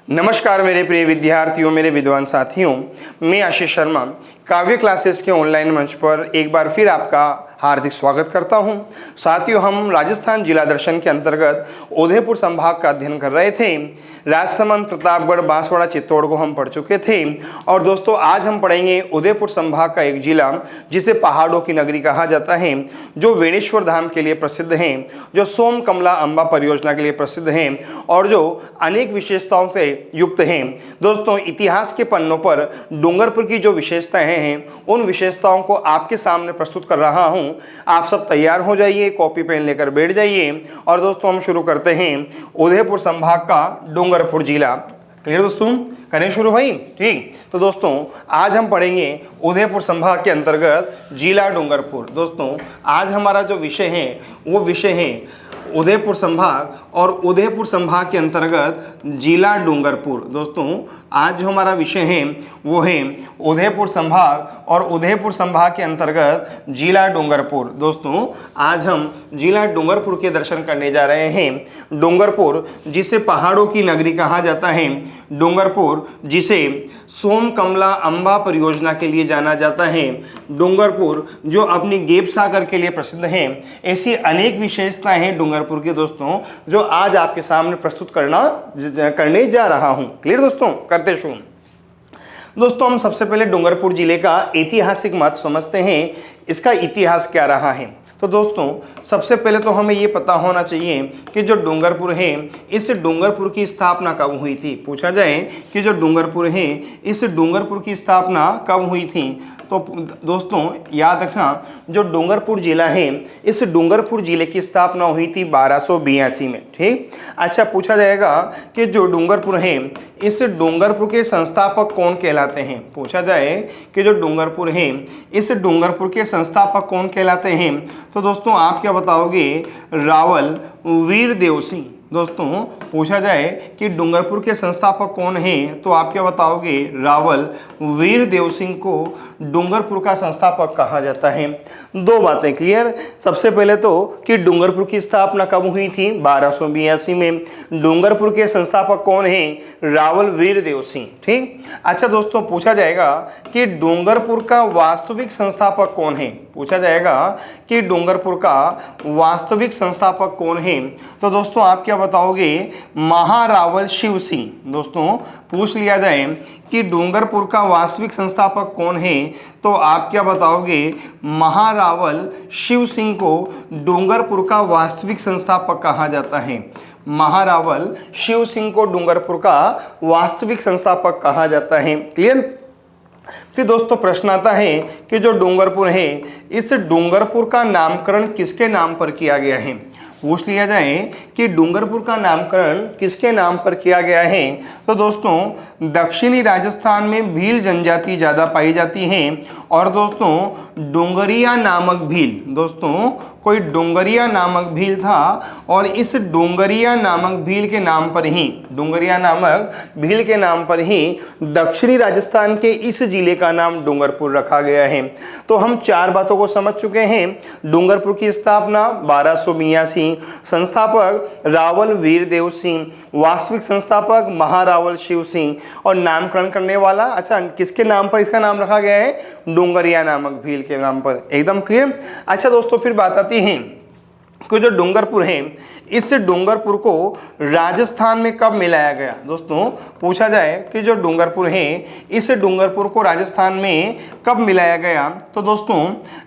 नमस्कार मेरे प्रिय विद्यार्थियों, मेरे विद्वान साथियों, मैं आशीष शर्मा काव्य क्लासेस के ऑनलाइन मंच पर एक बार फिर आपका हार्दिक स्वागत करता हूं। साथियों, हम राजस्थान जिला दर्शन के अंतर्गत उदयपुर संभाग का अध्ययन कर रहे थे। राजसमंद, प्रतापगढ़, बांसवाड़ा, चित्तौड़ को हम पढ़ चुके थे और दोस्तों आज हम पढ़ेंगे उदयपुर संभाग का एक जिला जिसे पहाड़ों की नगरी कहा जाता है, जो वेणेश्वर धाम के लिए प्रसिद्ध है, जो सोम कमला अंबा परियोजना के लिए प्रसिद्ध है और जो अनेक विशेषताओं से युक्त है। दोस्तों, इतिहास के पन्नों पर डूंगरपुर की जो विशेषताएं हैं उन विशेषताओं को आपके सामने प्रस्तुत कर रहा हूं। आप सब तैयार हो जाइए, कॉपी पेन लेकर बैठ जाइए और दोस्तों हम शुरू करते हैं उदयपुर संभाग का डूंगरपुर जिला। क्लियर दोस्तों, करें शुरू भाई। ठीक, तो दोस्तों आज हम पढ़ेंगे उदयपुर संभाग के अंतर्गत जिला डूंगरपुर। दोस्तों आज हमारा जो विषय है वो विषय है उदयपुर संभाग और उदयपुर संभाग के अंतर्गत जिला डूंगरपुर। दोस्तों आज जो हमारा विषय है वो है उदयपुर संभाग और उदयपुर संभाग के अंतर्गत जिला डूंगरपुर। दोस्तों आज हम जिला डूंगरपुर के दर्शन करने जा रहे हैं। डूंगरपुर जिसे पहाड़ों की नगरी कहा जाता है, डूंगरपुर जिसे सोम कमला अंबा परियोजना के लिए जाना जाता है, डूंगरपुर जो अपनी गेप सागर के लिए प्रसिद्ध है। ऐसी अनेक विशेषताएं हैं डूंगरपुर के दोस्तों, जो आज आपके सामने प्रस्तुत करने जा रहा हूं। क्लियर दोस्तों, करते शुरू। दोस्तों हम सबसे पहले डूंगरपुर जिले का ऐतिहासिक महत्व समझते हैं, इसका इतिहास क्या रहा है। तो दोस्तों सबसे पहले तो हमें ये पता होना चाहिए कि जो डूंगरपुर है इस डूंगरपुर की स्थापना कब हुई थी। पूछा जाए कि जो डूंगरपुर है इस डूंगरपुर की स्थापना कब हुई थी, तो दोस्तों याद रखना जो डूंगरपुर जिला है इस डूंगरपुर जिले की स्थापना हुई थी 1282 में। ठीक, अच्छा पूछा जाएगा कि जो डूंगरपुर है इस डूंगरपुर के संस्थापक कौन कहलाते हैं। पूछा जाए कि जो डूंगरपुर है इस डूंगरपुर के संस्थापक कौन कहलाते हैं, तो दोस्तों आप क्या बताओगे, रावल वीरदेव सिंह। दोस्तों पूछा जाए कि डूंगरपुर के संस्थापक कौन हैं, तो आप क्या बताओगे, रावल वीरदेव सिंह को डूंगरपुर का संस्थापक कहा जाता है। दो बातें क्लियर। सबसे पहले तो कि डूंगरपुर की स्थापना कब हुई थी, 1282 में। डूंगरपुर के संस्थापक कौन हैं, रावल वीरदेव सिंह। ठीक, अच्छा दोस्तों पूछा जाएगा कि डूंगरपुर का वास्तविक संस्थापक कौन है। पूछा जाएगा कि डूंगरपुर का वास्तविक संस्थापक कौन है, तो दोस्तों आप क्या बताओगे, महारावल शिव सिंह। दोस्तों पूछ लिया जाए कि डूंगरपुर का वास्तविक संस्थापक कौन है, तो आप क्या बताओगे, महारावल शिव सिंह को डूंगरपुर का वास्तविक संस्थापक कहा जाता है। महारावल शिव सिंह को डूंगरपुर का वास्तविक संस्थापक कहा जाता है। क्लियर। फिर दोस्तों प्रश्न आता है कि जो डूंगरपुर है इस डूंगरपुर का नामकरण किसके नाम पर किया गया है। पूछ लिया जाए कि डूंगरपुर का नामकरण किसके नाम पर किया गया है, तो दोस्तों दक्षिणी राजस्थान में भील जनजाति ज़्यादा पाई जाती है और दोस्तों डोंगरिया नामक भील, दोस्तों कोई डोंगरिया नामक भील था और इस डोंगरिया नामक भील के नाम पर ही, डोंगरिया नामक भील के नाम पर ही दक्षिणी राजस्थान के इस जिले का नाम डूंगरपुर रखा गया है। तो हम चार बातों को समझ चुके हैं। डूंगरपुर की स्थापना 1282, संस्थापक रावल वीरदेव सिंह, वास्तविक संस्थापक महारावल शिव सिंह और नामकरण करने वाला, अच्छा किसके नाम पर इसका नाम रखा गया है, डोंगरिया नामक भील के नाम पर। एकदम क्लियर। अच्छा दोस्तों फिर बात आती है कि जो डूंगरपुर है इस डूंगरपुर को राजस्थान में कब मिलाया गया। दोस्तों पूछा जाए कि जो डूंगरपुर है इस डूंगरपुर को राजस्थान में कब मिलाया गया, तो दोस्तों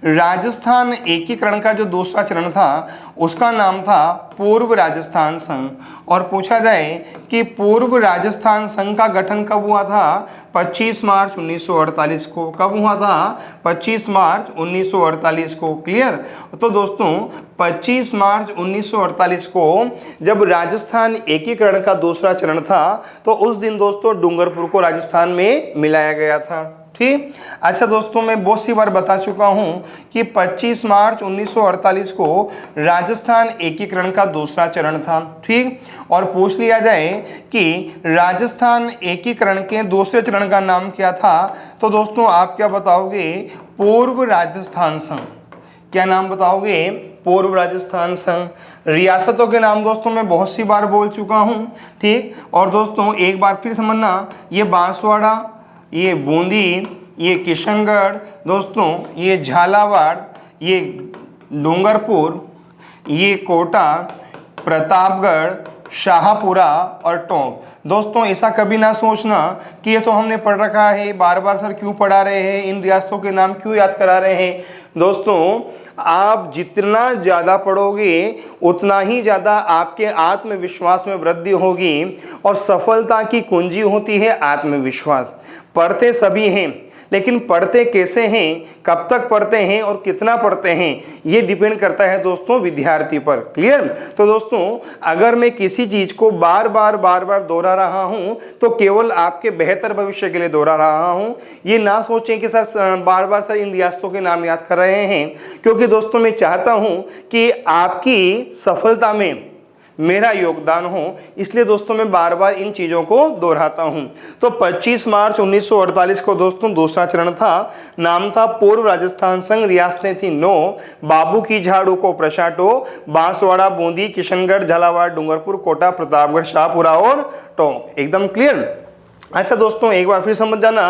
राजस्थान एकीकरण का जो दूसरा चरण था उसका नाम था पूर्व राजस्थान संघ। और पूछा जाए कि पूर्व राजस्थान संघ का गठन कब हुआ था, 25 मार्च 1948 को। कब हुआ था, 25 मार्च 1948 को। क्लियर। तो दोस्तों 25 मार्च 1948 को जब राजस्थान एकीकरण का दूसरा चरण था तो उस दिन दोस्तों डूंगरपुर को राजस्थान में मिलाया गया था। ठीक, अच्छा दोस्तों मैं बहुत सी बार बता चुका हूं कि 25 मार्च 1948 को राजस्थान एकीकरण का दूसरा चरण था। ठीक, और पूछ लिया जाए कि राजस्थान एकीकरण के दूसरे चरण का नाम क्या था, तो दोस्तों आप क्या बताओगे, पूर्व राजस्थान संघ। क्या नाम बताओगे, पूर्व राजस्थान संघ। रियासतों के नाम दोस्तों मैं बहुत सी बार बोल चुका हूँ, ठीक। और दोस्तों एक बार फिर समझना, ये बांसवाड़ा, ये बूंदी, ये किशनगढ़, दोस्तों ये झालावाड़, ये डूंगरपुर, ये कोटा, प्रतापगढ़, शाहपुरा और टोंक। दोस्तों ऐसा कभी ना सोचना कि ये तो हमने पढ़ रखा है, बार बार सर क्यों पढ़ा रहे हैं, इन रियासतों के नाम क्यों याद करा रहे हैं। दोस्तों आप जितना ज़्यादा पढ़ोगे उतना ही ज़्यादा आपके आत्मविश्वास में वृद्धि होगी, और सफलता की कुंजी होती है आत्मविश्वास। पढ़ते सभी हैं, लेकिन पढ़ते कैसे हैं, कब तक पढ़ते हैं और कितना पढ़ते हैं, ये डिपेंड करता है दोस्तों विद्यार्थी पर। क्लियर। तो दोस्तों अगर मैं किसी चीज़ को बार बार दोहरा रहा हूं तो केवल आपके बेहतर भविष्य के लिए दोहरा रहा हूं। ये ना सोचें कि सर बार बार सर इन रियासतों के नाम याद कर रहे हैं, क्योंकि दोस्तों मैं चाहता हूं कि आपकी सफलता में मेरा योगदान हो, इसलिए दोस्तों मैं बार बार इन चीज़ों को दोहराता हूं। तो 25 मार्च 1948 को दोस्तों दूसरा चरण था, नाम था पूर्व राजस्थान संघ, रियासतें थी 9, बाबू की झाड़ू को प्रशाटो, बांसवाड़ा, बूंदी, किशनगढ़, झालावाड़, डूंगरपुर, कोटा, प्रतापगढ़, शाहपुरा और टोंक। एकदम क्लियर। अच्छा दोस्तों एक बार फिर समझ जाना,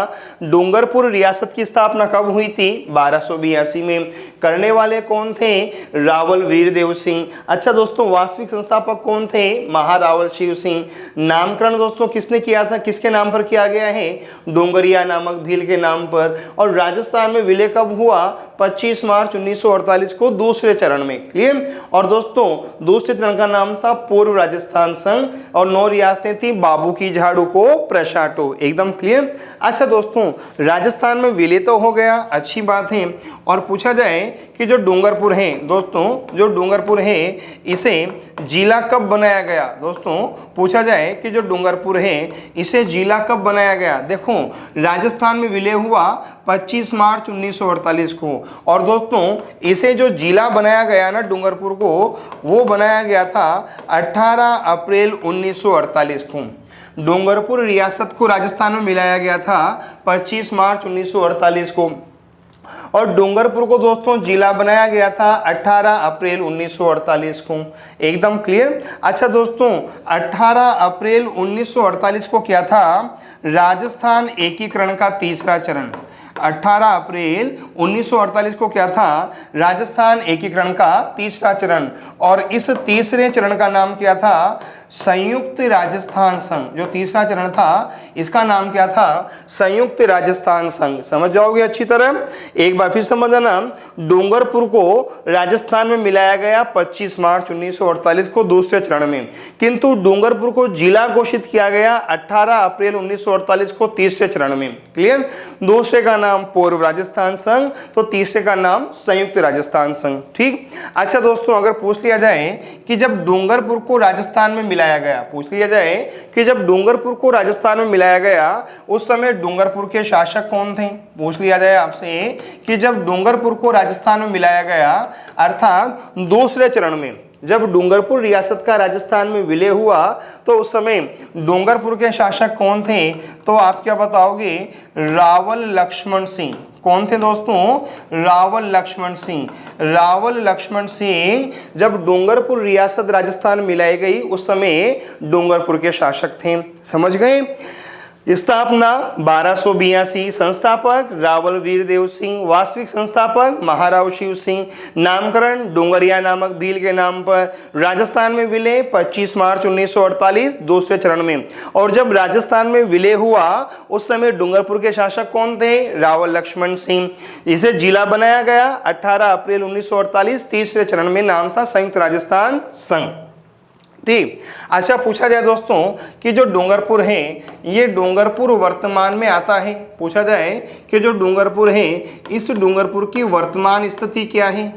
डूंगरपुर रियासत की स्थापना कब हुई थी? 1282 में। करने वाले कौन थे? रावल वीरदेव सिंह। अच्छा दोस्तों वास्तविक संस्थापक कौन थे? महारावल शिव सिंह। नामकरण दोस्तों किसने किया था, किसके नाम पर किया गया है? डोंगरिया नामक भील के नाम पर। और राजस्थान में विलय कब हुआ? 25 मार्च 1948 को दूसरे चरण में। क्लियर। और दोस्तों दूसरे चरण का नाम था पूर्व राजस्थान संघ, और 9 रियासतें थी, बाबू की झाड़ू को प्रशाटो। एकदम क्लियर। अच्छा दोस्तों राजस्थान में विलय तो हो गया, अच्छी बात है। और पूछा जाए कि जो डूंगरपुर है दोस्तों, जो डूंगरपुर है इसे जिला कब बनाया गया? दोस्तों पूछा जाए कि जो डूंगरपुर है इसे जिला कब बनाया गया? देखो राजस्थान में विलय हुआ 25 मार्च 1948 को, और दोस्तों इसे जो जिला बनाया गया ना डूंगरपुर को, वो बनाया गया था 18 अप्रैल 1948 को। डूंगरपुर रियासत को राजस्थान में मिलाया गया था 25 मार्च 1948 को, और डूंगरपुर को दोस्तों जिला बनाया गया था 18 अप्रैल 1948 को। एकदम क्लियर। अच्छा दोस्तों 18 अप्रैल 1948 को क्या था? राजस्थान एकीकरण का तीसरा चरण। 18 अप्रैल 1948 को क्या था? राजस्थान एकीकरण का तीसरा चरण। और इस तीसरे चरण का नाम क्या था? संयुक्त राजस्थान संघ। जो तीसरा चरण था इसका नाम क्या था? संयुक्त राजस्थान संघ। समझ जाओगे अच्छी तरह। एक बार फिर समझना, डूंगरपुर को राजस्थान में मिलाया गया 25 मार्च 1948 को दूसरे चरण में, किंतु डूंगरपुर को जिला घोषित किया गया 18 अप्रैल 1948 को तीसरे चरण में। क्लियर। दूसरे का नाम पूर्व राजस्थान संघ, तो तीसरे का नाम संयुक्त राजस्थान संघ। ठीक। अच्छा दोस्तों अगर पूछ लिया जाए कि जब डूंगरपुर को राजस्थान में मिलाया गया, पूछ लिया जाए कि जब डूंगरपुर को राजस्थान में मिलाया गया उस समय डूंगरपुर के शासक कौन थे? पूछ लिया जाए आपसे कि जब डूंगरपुर को राजस्थान में मिलाया गया, अर्थात दूसरे चरण में जब डूंगरपुर रियासत का राजस्थान में विलय हुआ, तो उस समय डूंगरपुर के शासक कौन थे? तो आप क्या बताओगे? रावल लक्ष्मण सिंह। कौन थे दोस्तों? रावल लक्ष्मण सिंह। रावल लक्ष्मण सिंह जब डूंगरपुर रियासत राजस्थान मिलाई गई उस समय डूंगरपुर के शासक थे। समझ गए। स्थापना 1282। संस्थापक रावल वीरदेव सिंह। वास्तविक संस्थापक महाराव शिव सिंह। नामकरण डोंगरिया नामक भील के नाम पर। राजस्थान में विलय 25 मार्च 1948 दूसरे चरण में। और जब राजस्थान में विलय हुआ उस समय डूंगरपुर के शासक कौन थे? रावल लक्ष्मण सिंह। इसे जिला बनाया गया 18 अप्रैल 1948 तीसरे चरण में। नाम था संयुक्त राजस्थान संघ। ठीक। अच्छा पूछा जाए दोस्तों कि जो डूंगरपुर है ये डूंगरपुर वर्तमान में आता है। पूछा जाए कि जो डूंगरपुर है इस डूंगरपुर की वर्तमान स्थिति क्या है?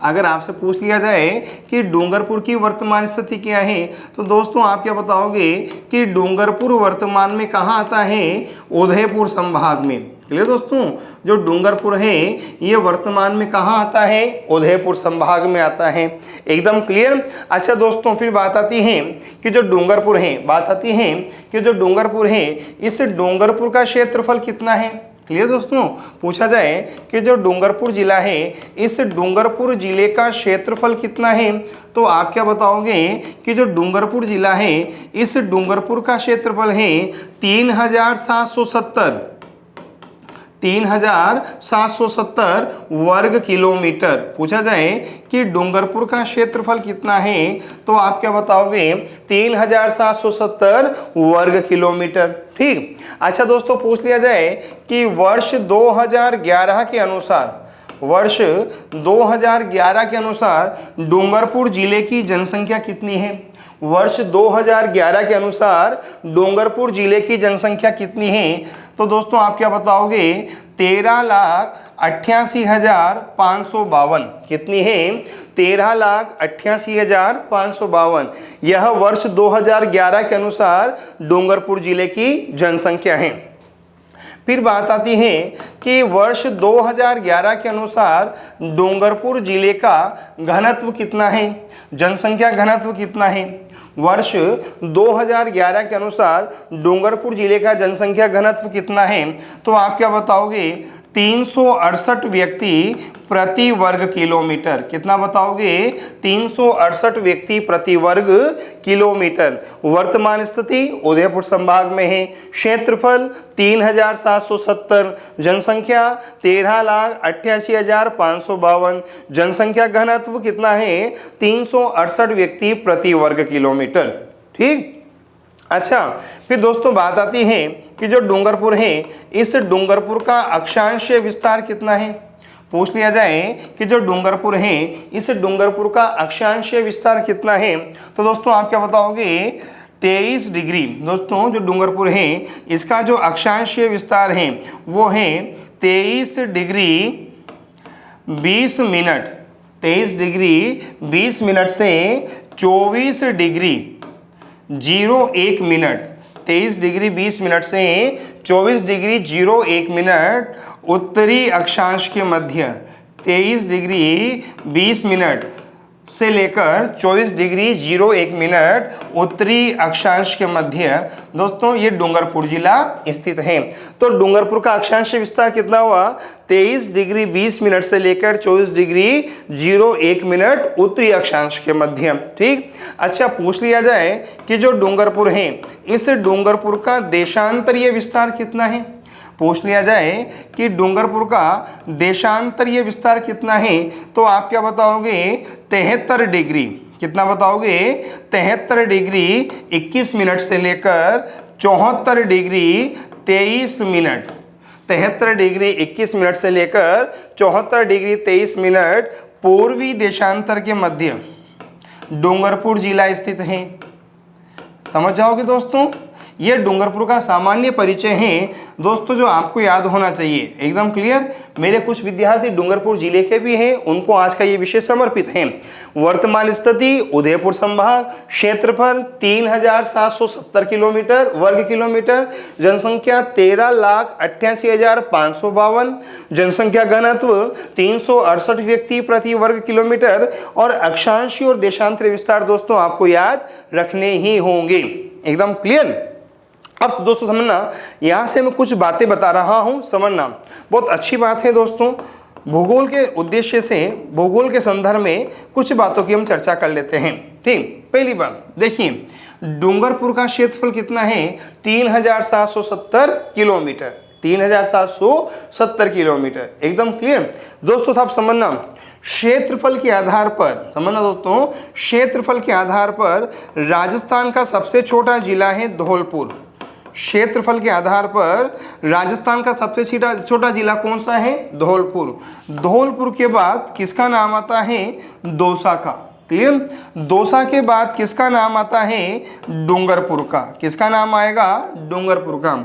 अगर आपसे पूछ लिया जाए कि डूंगरपुर की वर्तमान स्थिति क्या है, तो दोस्तों आप क्या बताओगे कि डूंगरपुर वर्तमान में कहाँ आता है? उदयपुर संभाग में। क्लियर दोस्तों। जो डूंगरपुर है ये वर्तमान में कहाँ आता है? उदयपुर संभाग में आता है। एकदम क्लियर। अच्छा दोस्तों फिर बात आती है कि जो डूंगरपुर है, बात आती है कि जो डूंगरपुर है इस डूंगरपुर का क्षेत्रफल कितना है? क्लियर दोस्तों। पूछा जाए कि जो डूंगरपुर जिला है, इस डूंगरपुर जिले का क्षेत्रफल कितना है, तो आप क्या बताओगे कि जो डूंगरपुर जिला है, इस डूंगरपुर का क्षेत्रफल है 3,770 वर्ग किलोमीटर। पूछा जाए कि डूंगरपुर का क्षेत्रफल कितना है, तो आप क्या बताओगे 3,770 वर्ग किलोमीटर। ठीक। अच्छा दोस्तों, पूछ लिया जाए कि वर्ष 2011 के अनुसार डूंगरपुर जिले की जनसंख्या कितनी है। वर्ष 2011 के अनुसार डूंगरपुर जिले की जनसंख्या कितनी है, तो दोस्तों आप क्या बताओगे 13,88,552। कितनी है? 13,88,552। यह वर्ष 2011 के अनुसार डूंगरपुर जिले की जनसंख्या है। फिर बात आती है कि वर्ष 2011 के अनुसार डूंगरपुर जिले का घनत्व कितना है, जनसंख्या घनत्व कितना है। वर्ष 2011 के अनुसार डूंगरपुर जिले का जनसंख्या घनत्व कितना है, तो आप क्या बताओगे 368 व्यक्ति प्रति वर्ग किलोमीटर। कितना बताओगे 368 व्यक्ति प्रति वर्ग किलोमीटर। वर्तमान स्थिति उदयपुर संभाग में है। क्षेत्रफल 3,770, जनसंख्या 13,88,552, जनसंख्या घनत्व कितना है 368 व्यक्ति प्रति वर्ग किलोमीटर। ठीक। अच्छा, फिर दोस्तों बात आती है कि जो डूंगरपुर है, इस डूंगरपुर का अक्षांशीय विस्तार कितना है। पूछ लिया जाए कि जो डूंगरपुर है, इस डूंगरपुर का अक्षांशीय विस्तार कितना है, तो दोस्तों आप क्या बताओगे 23 डिग्री। दोस्तों जो डूंगरपुर है, इसका जो अक्षांशीय विस्तार है वो है 23 डिग्री 20 मिनट। 23 डिग्री 20 मिनट से 24 डिग्री 01 मिनट। 23 डिग्री 20 मिनट से 24 डिग्री 01 मिनट उत्तरी अक्षांश के मध्य। 23 डिग्री 20 मिनट से लेकर 24 डिग्री 01 मिनट उत्तरी अक्षांश के मध्य दोस्तों ये डूंगरपुर जिला स्थित है। तो डूंगरपुर का अक्षांश विस्तार कितना हुआ 23 डिग्री 20 मिनट से लेकर 24 डिग्री 01 मिनट उत्तरी अक्षांश के मध्य। ठीक। अच्छा, पूछ लिया जाए कि जो डूंगरपुर है, इस डूंगरपुर का देशांतरीय विस्तार कितना है। पूछ लिया जाए कि डूंगरपुर का देशांतरीय विस्तार कितना है, तो आप क्या बताओगे 73 डिग्री। कितना बताओगे 73 डिग्री 21 मिनट से लेकर 74 डिग्री 23 मिनट। 73 डिग्री 21 मिनट से लेकर 74 डिग्री 23 मिनट पूर्वी देशांतर के मध्य डूंगरपुर जिला स्थित है। समझ जाओगे दोस्तों, ये डूंगरपुर का सामान्य परिचय है दोस्तों, जो आपको याद होना चाहिए। एकदम क्लियर। मेरे कुछ विद्यार्थी डूंगरपुर जिले के भी हैं, उनको आज का ये विषय समर्पित है। वर्तमान स्थिति उदयपुर संभाग, क्षेत्रफल 3,770 किलोमीटर वर्ग किलोमीटर, जनसंख्या 13,88,552, जनसंख्या घनत्व 368 व्यक्ति प्रति वर्ग किलोमीटर, और अक्षांशीय और देशांतरीय विस्तार दोस्तों आपको याद रखने ही होंगे। एकदम क्लियर। अब दोस्तों समझना, यहाँ से मैं कुछ बातें बता रहा हूँ, समझना बहुत अच्छी बात है दोस्तों। भूगोल के उद्देश्य से, भूगोल के संदर्भ में कुछ बातों की हम चर्चा कर लेते हैं। ठीक। पहली बात देखिए, डूंगरपुर का क्षेत्रफल कितना है 3,770 किलोमीटर। 3,770 किलोमीटर। एकदम क्लियर दोस्तों। आप समझना, क्षेत्रफल के आधार पर, समझना दोस्तों, क्षेत्रफल के आधार पर राजस्थान का सबसे छोटा जिला है धौलपुर। क्षेत्रफल के आधार पर राजस्थान का सबसे छोटा जिला कौन सा है? धौलपुर। धौलपुर के बाद किसका नाम आता है? दौसा का। क्लियर। दौसा के बाद किसका नाम आता है? डूंगरपुर का। किसका नाम आएगा? डूंगरपुर का।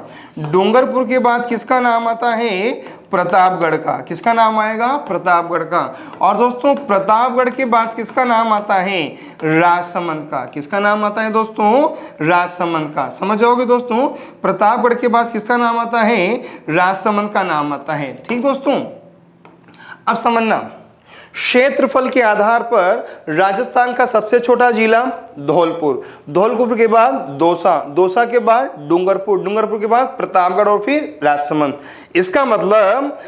डूंगरपुर के बाद किसका नाम आता है? प्रतापगढ़ का। किसका नाम आएगा? प्रतापगढ़ का। और दोस्तों प्रतापगढ़ के बाद किसका नाम आता है? राजसमंद का। किसका नाम आता है दोस्तों? राजसमंद का। समझ जाओगे दोस्तों, प्रतापगढ़ के बाद किसका नाम आता है? राजसमंद का नाम आता है। ठीक दोस्तों। अब समझना, क्षेत्रफल के आधार पर राजस्थान का सबसे छोटा जिला धौलपुर, धौलपुर के बाद दौसा, दौसा के बाद डूंगरपुर, डूंगरपुर के बाद प्रतापगढ़ और फिर राजसमंद। इसका मतलब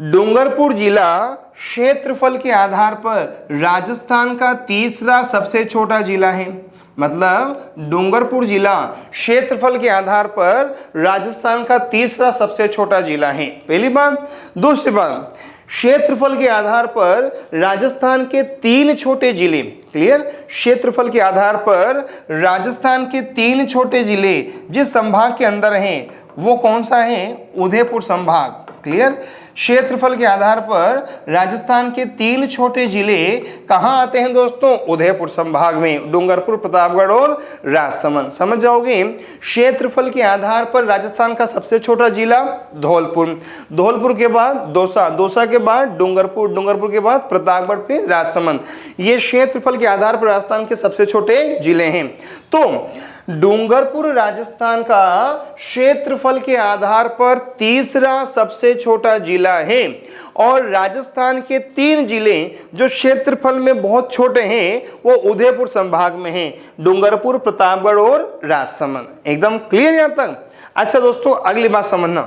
डूंगरपुर जिला क्षेत्रफल के आधार पर राजस्थान का तीसरा सबसे छोटा जिला है। मतलब डूंगरपुर जिला क्षेत्रफल के आधार पर राजस्थान का तीसरा सबसे छोटा जिला है, पहली बात। दूसरी बात, क्षेत्रफल के आधार पर राजस्थान के 3 छोटे जिले, क्लियर, क्षेत्रफल के आधार पर राजस्थान के 3 छोटे जिले जिस संभाग के अंदर हैं वो कौन सा है? उदयपुर संभाग, क्लियर। क्षेत्रफल के आधार पर राजस्थान के 3 छोटे जिले कहाँ आते हैं दोस्तों? उदयपुर संभाग में, डूंगरपुर, प्रतापगढ़ और राजसमंद। समझ जाओगे, क्षेत्रफल के आधार पर राजस्थान का सबसे छोटा जिला धौलपुर, धौलपुर के बाद दौसा, दौसा के बाद डूंगरपुर, डूंगरपुर के बाद प्रतापगढ़, फिर राजसमंद। ये क्षेत्रफल के आधार पर राजस्थान के सबसे छोटे जिले हैं। तो डूंगरपुर राजस्थान का क्षेत्रफल के आधार पर तीसरा सबसे छोटा जिला है और राजस्थान के 3 जिले जो क्षेत्रफल में बहुत छोटे हैं वो उदयपुर संभाग में हैं, डूंगरपुर, प्रतापगढ़ और राजसमंद। एकदम क्लियर यहां तक? अच्छा दोस्तों, अगली बात समझना।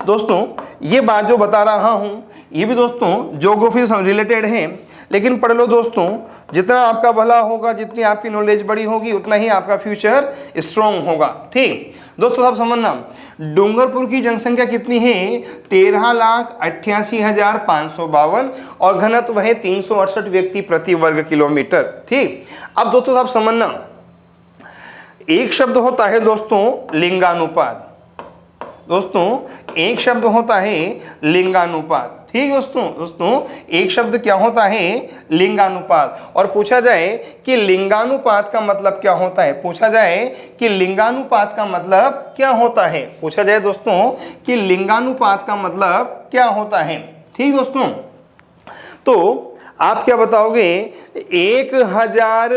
दोस्तों ये बात जो बता रहा हूं ये भी दोस्तों ज्योग्राफी से रिलेटेड है, लेकिन पढ़ लो दोस्तों, जितना आपका भला होगा, जितनी आपकी नॉलेज बड़ी होगी, उतना ही आपका फ्यूचर स्ट्रॉन्ग होगा। ठीक दोस्तों, सब समझना, डूंगरपुर की जनसंख्या कितनी है? 13,88,552 और घनत्व है 368 व्यक्ति प्रति वर्ग किलोमीटर। ठीक, अब दोस्तों सब समझना, एक शब्द होता है दोस्तों लिंगानुपात। दोस्तों एक शब्द होता है लिंगानुपात। ठीक दोस्तों, एक शब्द क्या होता है? लिंगानुपात। और पूछा जाए कि लिंगानुपात का मतलब क्या होता है? पूछा जाए कि लिंगानुपात का मतलब क्या होता है? पूछा जाए दोस्तों कि लिंगानुपात का मतलब क्या होता है? ठीक दोस्तों, तो आप क्या बताओगे? 1000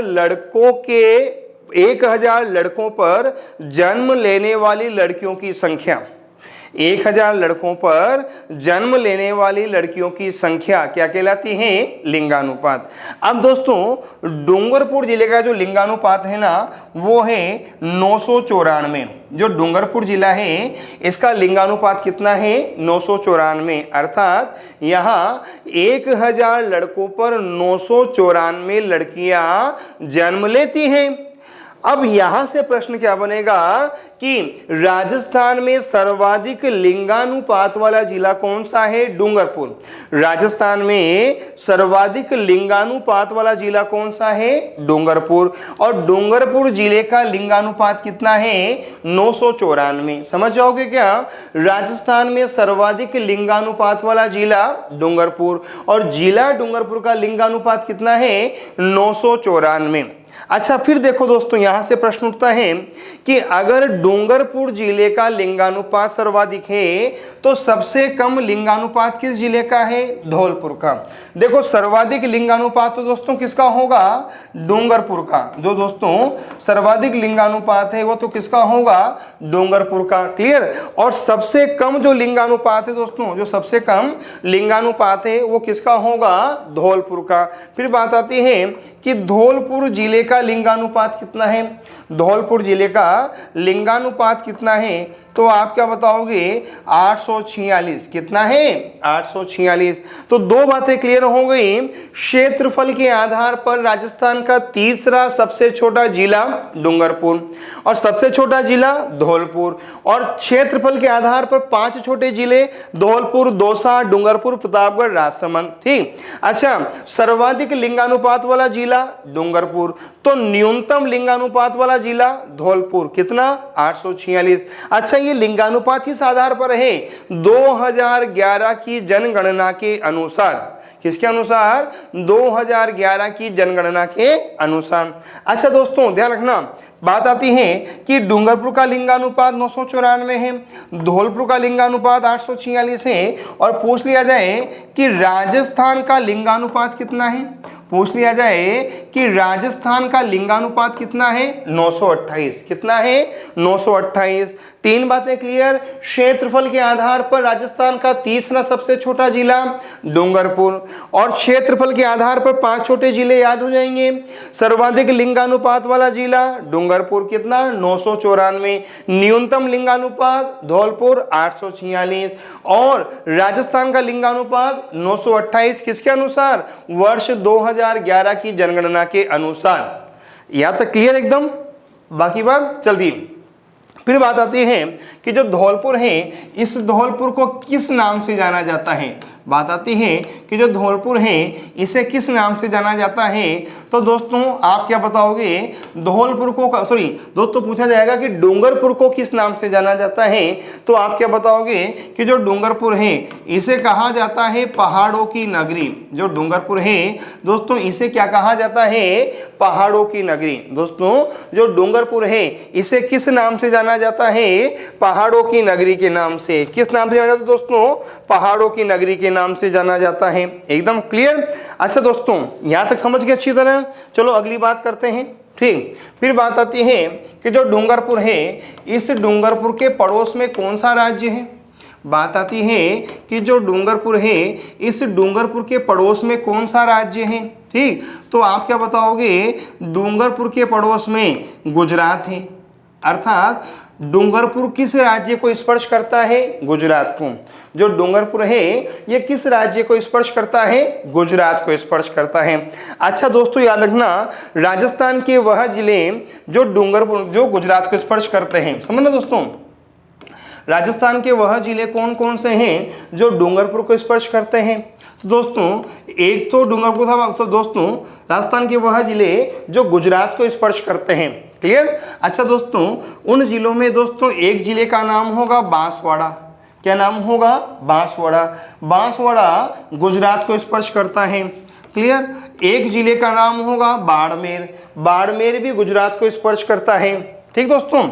लड़कों पर जन्म लेने वाली लड़कियों की संख्या, 1000 लड़कों पर जन्म लेने वाली लड़कियों की संख्या क्या कहलाती है? लिंगानुपात। अब दोस्तों डूंगरपुर जिले का जो लिंगानुपात है ना वो है 994। जो डूंगरपुर जिला है इसका लिंगानुपात कितना है? 994। अर्थात यहाँ 1000 लड़कों पर 994 लड़कियां जन्म लेती हैं। अब यहां से प्रश्न क्या बनेगा कि राजस्थान में सर्वाधिक लिंगानुपात वाला जिला कौन सा है? डूंगरपुर। राजस्थान में सर्वाधिक लिंगानुपात वाला जिला कौन सा है? डूंगरपुर। और डूंगरपुर जिले का लिंगानुपात कितना है? 994। समझ जाओगे क्या? राजस्थान में सर्वाधिक लिंगानुपात वाला जिला डूंगरपुर और जिला डूंगरपुर का लिंगानुपात कितना है? 994। अच्छा फिर देखो दोस्तों, यहां से प्रश्न उठता है कि अगर डूंगरपुर जिले का लिंगानुपात सर्वाधिक है तो सबसे कम लिंगानुपात किस जिले का है? धौलपुर का। देखो सर्वाधिक लिंगानुपात तो दोस्तों किसका होगा? डूंगरपुर का। जो दोस्तों सर्वाधिक लिंगानुपात है वो तो किसका होगा? डूंगरपुर का। क्लियर? और सबसे कम जो लिंगानुपात है दोस्तों, जो सबसे कम लिंगानुपात है वो किसका होगा? धौलपुर का। फिर बात आती है कि धौलपुर जिले का लिंगानुपात कितना है? धौलपुर जिले का लिंगानुपात कितना है? तो आप क्या बताओगे? 846। कितना है? 846। तो दो बातें क्लियर हो गई। क्षेत्रफल के आधार पर राजस्थान का तीसरा सबसे छोटा जिला डूंगरपुर और सबसे छोटा जिला धौलपुर, और क्षेत्रफल के आधार पर 5 छोटे जिले धौलपुर, दौसा, डूंगरपुर, प्रतापगढ़, राजसमंद। ठीक। अच्छा, सर्वाधिक लिंगानुपात वाला जिला डूंगरपुर, तो न्यूनतम लिंगानुपात वाला जिला धौलपुर। कितना? 846। अच्छा, ये लिंगानुपात किस आधार पर है? 2011 की जनगणना के अनुसार। किसके अनुसार? 2011 की जनगणना के अनुसार। अच्छा दोस्तों ध्यान रखना, बात आती है कि डूंगरपुर का लिंगानुपात 994 है, धौलपुर का लिंगानुपात 846 है, और पूछ लिया जाए कि राजस्थान का लिंगानुपात कितना है? पूछ लिया जाए कि राजस्थान का लिंगानुपात कितना है, 928। कितना है, 928। तीन बातें क्लियर। क्षेत्रफल के आधार पर राजस्थान का तीसरा सबसे छोटा जिला डूंगरपुर, और क्षेत्रफल के आधार पर 5 छोटे जिले याद हो जाएंगे। सर्वाधिक लिंगानुपात वाला जिला डूंगरपुर, कितना, 994। न्यूनतम लिंगानुपात धौलपुर 846, और राजस्थान का लिंगानुपात 928 किसके अनुसार, वर्ष 2011 की जनगणना के अनुसार। यहां तक क्लियर एकदम। बाकी बात चलती। फिर बात आती है कि जो धौलपुर है, इस धौलपुर को किस नाम से जाना जाता है। बात आती है कि जो धौलपुर है इसे किस नाम से जाना जाता है। तो दोस्तों आप क्या बताओगे, धौलपुर को, सॉरी दोस्तों पूछा जाएगा कि डूंगरपुर को किस नाम से जाना जाता है। तो आप क्या बताओगे कि जो डूंगरपुर है इसे कहा जाता है पहाड़ों की नगरी। जो डूंगरपुर है दोस्तों इसे क्या कहा जाता है, पहाड़ों की नगरी। दोस्तों जो डूंगरपुर है इसे किस नाम से जाना जाता है, पहाड़ों की नगरी के नाम से। किस नाम से जाना जाता है दोस्तों, पहाड़ों की नगरी के नाम से जाना जाता है। एकदम क्लियर। अच्छा दोस्तों यहां तक समझ गए अच्छी तरह। चलो अगली बात करते हैं। ठीक, फिर बात आती है कि जो डूंगरपुर है, इस डूंगरपुर के पड़ोस में कौन सा राज्य है। बात आती है कि जो डूंगरपुर है, इस डूंगरपुर के पड़ोस में कौन सा राज्य है। ठीक, तो आप क्या बताओगे, डूंगरपुर के पड़ोस में गुजरात है। अर्थात डूंगरपुर किस राज्य को स्पर्श करता है, गुजरात को। जो डूंगरपुर है ये किस राज्य को स्पर्श करता है, गुजरात को स्पर्श करता है। अच्छा दोस्तों याद रखना, राजस्थान के वह जिले जो डूंगरपुर, जो गुजरात को स्पर्श करते हैं। समझना दोस्तों, राजस्थान के वह जिले कौन कौन से हैं जो डूंगरपुर को स्पर्श करते हैं। तो दोस्तों एक तो डूंगरपुर था। तो दोस्तों राजस्थान के वह जिले जो गुजरात को स्पर्श करते हैं। क्लियर। अच्छा दोस्तों उन जिलों में दोस्तों एक जिले का नाम होगा बांसवाड़ा। क्या नाम होगा, बांसवाड़ा। बांसवाड़ा गुजरात को स्पर्श करता है। क्लियर। एक जिले का नाम होगा बाड़मेर। बाड़मेर भी गुजरात को स्पर्श करता है। ठीक दोस्तों,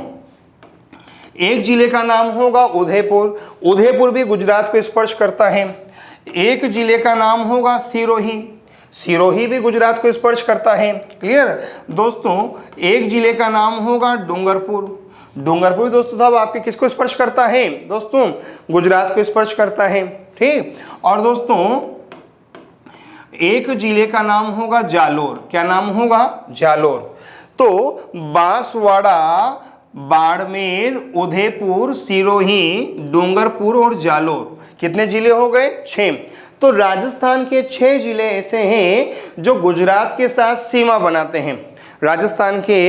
एक जिले का नाम होगा उदयपुर। उदयपुर भी गुजरात को स्पर्श करता है। एक जिले का नाम होगा सिरोही। सिरोही भी गुजरात को स्पर्श करता है। क्लियर। दोस्तों एक जिले का नाम होगा डूंगरपुर। डूंगरपुर दोस्तों साहब आपके किसको स्पर्श करता है, दोस्तों गुजरात को स्पर्श करता है। ठीक। और दोस्तों एक जिले का नाम होगा जालोर। क्या नाम होगा, जालोर। तो बांसवाड़ा, बाड़मेर, उदयपुर, सिरोही, डूंगरपुर और जालोर कितने जिले हो गए, 6। तो राजस्थान के 6 जिले ऐसे हैं जो गुजरात के साथ सीमा बनाते हैं। राजस्थान के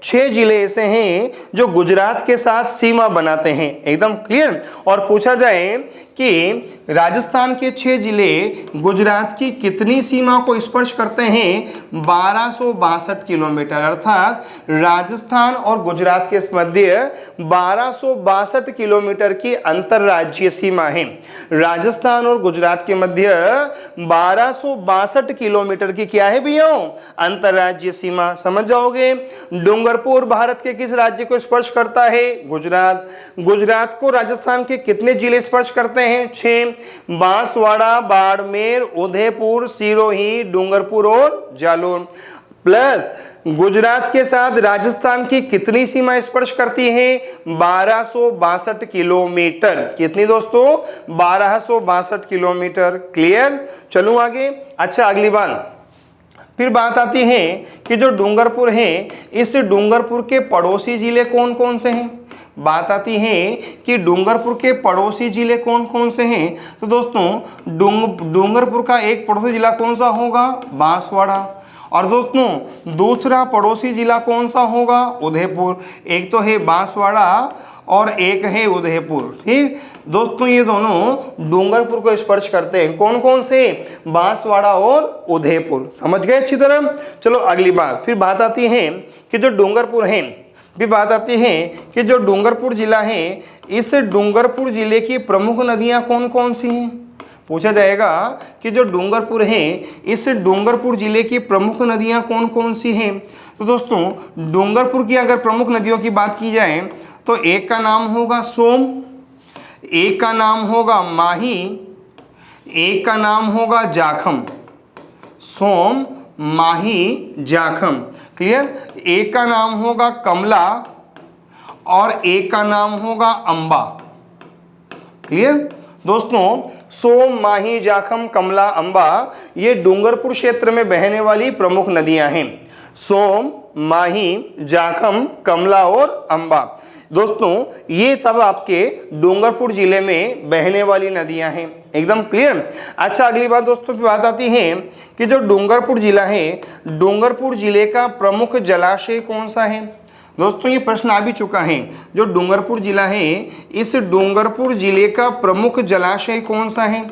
6 जिले ऐसे हैं जो गुजरात के साथ सीमा बनाते हैं। एकदम क्लियर। और पूछा जाए कि राजस्थान के 6 जिले गुजरात की कितनी सीमा को स्पर्श करते हैं, 1262 किलोमीटर। अर्थात राजस्थान और गुजरात के मध्य 1262 किलोमीटर की अंतरराज्यीय सीमा है। राजस्थान और गुजरात के मध्य 1262 किलोमीटर की क्या है भैया, अंतरराज्यीय सीमा। समझ जाओगे। डूंगरपुर भारत के किस राज्य को स्पर्श करता है, गुजरात। गुजरात को राजस्थान के कितने जिले स्पर्श करते हैं, 6। बांसवाड़ा, बाड़मेर, उदयपुर, सिरोही, डूंगरपुर और जालोर। प्लस गुजरात के साथ राजस्थान की कितनी सीमा स्पर्श करती है, 1262 किलोमीटर। कितनी दोस्तों, 1262 किलोमीटर। क्लियर। चलूं आगे। अच्छा अगली बात, फिर बात आती है कि जो डूंगरपुर है, इस डूंगरपुर के पड़ोसी जिले कौन कौन से हैं। बात आती है कि डूंगरपुर के पड़ोसी जिले कौन कौन से हैं। तो दोस्तों डूंगरपुर का एक पड़ोसी जिला कौन सा होगा, बांसवाड़ा। और दोस्तों दूसरा पड़ोसी जिला कौन सा होगा, उदयपुर। एक तो है बांसवाड़ा और एक है उदयपुर। ठीक दोस्तों, ये दोनों डूंगरपुर को स्पर्श करते हैं। कौन कौन से, बांसवाड़ा और उदयपुर। समझ गए अच्छी तरह। चलो अगली बात, फिर बात आती है कि जो डूंगरपुर है, भी बात आती है कि जो डूंगरपुर जिला है, इस डूंगरपुर जिले की प्रमुख नदियां कौन कौन सी हैं। पूछा जाएगा कि जो डूंगरपुर है, इस डूंगरपुर जिले की प्रमुख नदियां कौन कौन सी हैं। तो दोस्तों डूंगरपुर की अगर प्रमुख नदियों की बात की जाए तो एक का नाम होगा सोम, एक का नाम होगा माही, एक का नाम होगा जाखम। सोम, माही जाखम। क्लियर? एक का नाम होगा कमला और एक का नाम होगा अंबा। क्लियर दोस्तों? सोम, माही, जाखम, कमला, अंबा ये डूंगरपुर क्षेत्र में बहने वाली प्रमुख नदियां हैं। सोम, माही, जाखम, कमला और अंबा दोस्तों ये सब आपके डूंगरपुर जिले में बहने वाली नदियां हैं। एकदम क्लियर? अच्छा, अगली बात दोस्तों की बात आती है कि जो डूंगरपुर जिला है, डूंगरपुर जिले का प्रमुख जलाशय कौन सा है? दोस्तों ये प्रश्न आ भी चुका है। जो डूंगरपुर जिला है, इस डूंगरपुर जिले का प्रमुख जलाशय कौन सा है?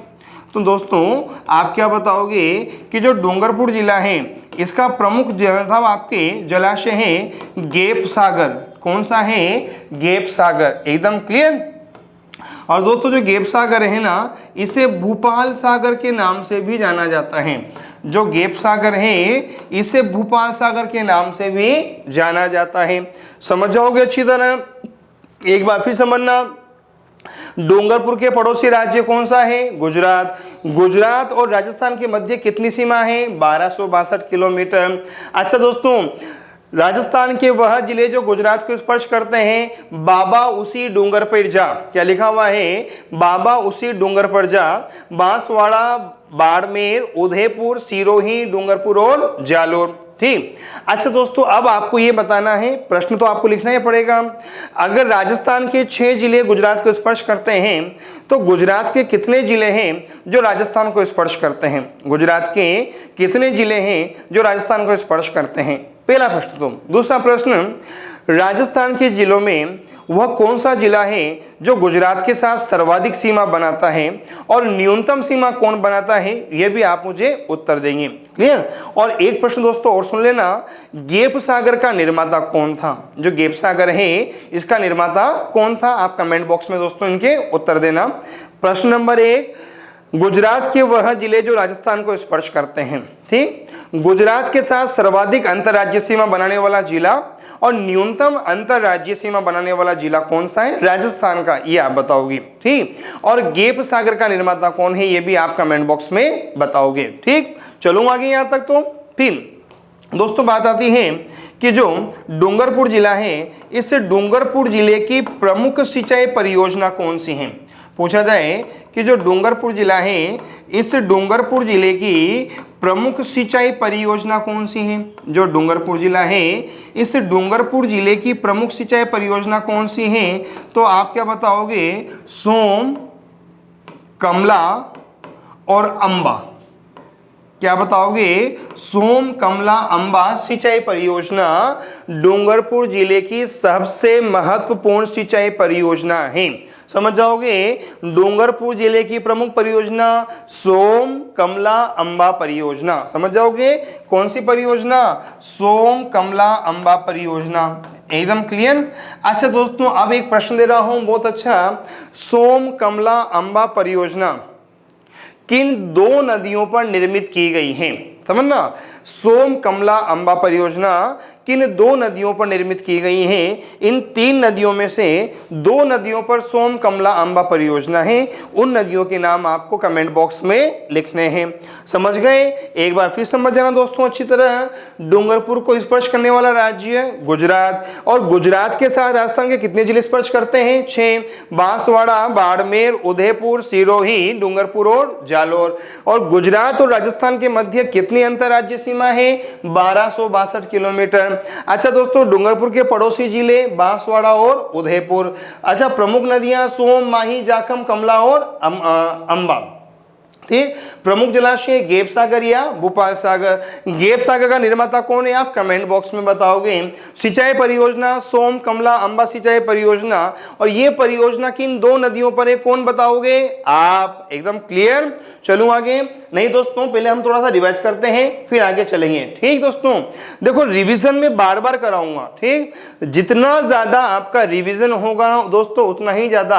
तो दोस्तों आप क्या बताओगे कि जो डूंगरपुर जिला है इसका प्रमुख साहब आपके जलाशय है गेप सागर। कौन सा है? गेप सागर। एकदम क्लियर? और दोस्तों जो गेप सागर है ना, इसे भूपाल सागर के नाम से भी जाना जाता है। जो गेप सागर है इसे भूपाल सागर के नाम से भी जाना जाता है। समझ जाओगे अच्छी तरह? एक बार फिर समझना, डूंगरपुर के पड़ोसी राज्य कौन सा है? गुजरात। गुजरात और राजस्थान के मध्य कितनी सीमा है? 1262 किलोमीटर। अच्छा दोस्तों, राजस्थान के वह जिले जो गुजरात को स्पर्श करते हैं, बाबा उसी डूंगर पर जा। क्या लिखा हुआ है? बाबा उसी डूंगर पर जा। बांसवाड़ा, बाड़मेर, उदयपुर, सिरोही, डूंगरपुर और जालोर। ठीक। अच्छा दोस्तों, अब आपको ये बताना है, प्रश्न तो आपको लिखना ही पड़ेगा। अगर राजस्थान के 6 जिले गुजरात को स्पर्श करते हैं तो गुजरात के कितने जिले हैं जो राजस्थान को स्पर्श करते हैं? गुजरात के कितने जिले हैं जो राजस्थान को स्पर्श करते हैं? पहला प्रश्न तो। दूसरा प्रश्न, राजस्थान के जिलों में वह कौन सा जिला है जो गुजरात के साथ सर्वाधिक सीमा बनाता है और न्यूनतम सीमा कौन बनाता है? यह भी आप मुझे उत्तर देंगे। क्लियर? और एक प्रश्न दोस्तों और सुन लेना, गेप सागर का निर्माता कौन था? जो गेप सागर है इसका निर्माता कौन था? आप कमेंट बॉक्स में दोस्तों इनके उत्तर देना। प्रश्न नंबर 1, गुजरात के वह जिले जो राजस्थान को स्पर्श करते हैं। ठीक। गुजरात के साथ सर्वाधिक अंतरराज्यीय सीमा बनाने वाला जिला और न्यूनतम अंतरराज्यीय सीमा बनाने वाला जिला कौन सा है? राजस्थान का। ये आप बताओगे। ठीक। और गेप सागर का निर्माता कौन है ये भी आप कमेंट बॉक्स में बताओगे। ठीक। चलो आगे यहां तक। तो फिर दोस्तों बात आती है कि जो डूंगरपुर जिला है, इस डूंगरपुर जिले की प्रमुख सिंचाई परियोजना कौन सी है? पूछा जाए कि जो डूंगरपुर जिला है, इस डूंगरपुर जिले की प्रमुख सिंचाई परियोजना कौन सी है? जो डूंगरपुर जिला है, इस डूंगरपुर जिले की प्रमुख सिंचाई परियोजना कौन सी है? तो आप क्या बताओगे? सोम, कमला और अंबा। क्या बताओगे? सोम, कमला, अंबा सिंचाई परियोजना डूंगरपुर जिले की सबसे महत्वपूर्ण सिंचाई परियोजना है। समझ जाओगे? डूंगरपुर जिले की प्रमुख परियोजना सोम, कमला, अंबा परियोजना। समझ जाओगे? कौन सी परियोजना? सोम, कमला, अंबा परियोजना। एकदम क्लियर? अच्छा दोस्तों, अब एक प्रश्न दे रहा हूं बहुत अच्छा। सोम, कमला, अंबा परियोजना किन 2 नदियों पर निर्मित की गई है? समझना, सोम, कमला, अंबा परियोजना किन 2 नदियों पर निर्मित की गई है? इन 3 नदियों में से 2 नदियों पर सोम, कमला, अंबा परियोजना है। उन नदियों के नाम आपको कमेंट बॉक्स में लिखने हैं। समझ गए? एक बार फिर समझ जाना दोस्तों अच्छी तरह। डूंगरपुर को स्पर्श करने वाला राज्य गुजरात, और गुजरात के साथ राजस्थान के कितने जिले स्पर्श करते हैं? 6। बांसवाड़ा, बाड़मेर, उदयपुर, सिरोही, डूंगरपुर और जालोर। और गुजरात और राजस्थान के मध्य कितनी अंतरराज्यीय सीमा है? 1262 किलोमीटर। अच्छा दोस्तों, डूंगरपुर के पड़ोसी जिले बांसवाड़ा और उदयपुर। अच्छा, प्रमुख नदियां सोम, माही, जाखम, कमला और अंबा। ठीक। प्रमुख जलाशय गेप सागर या भूपाल सागर। गेप सागर का निर्माता कौन है? आप कमेंट बॉक्स में बताओगे। सिंचाई परियोजना सोम, कमला, अंबा सिंचाई परियोजना, और ये परियोजना किन 2 नदियों पर है कौन बताओगे आप? एकदम क्लियर? चलूं आगे? नहीं दोस्तों, पहले हम थोड़ा सा रिवाइज करते हैं फिर आगे चलेंगे। ठीक दोस्तों, देखो रिवीजन में बार बार कराऊंगा। ठीक। जितना ज्यादा आपका रिवीजन होगा दोस्तों, उतना ही ज्यादा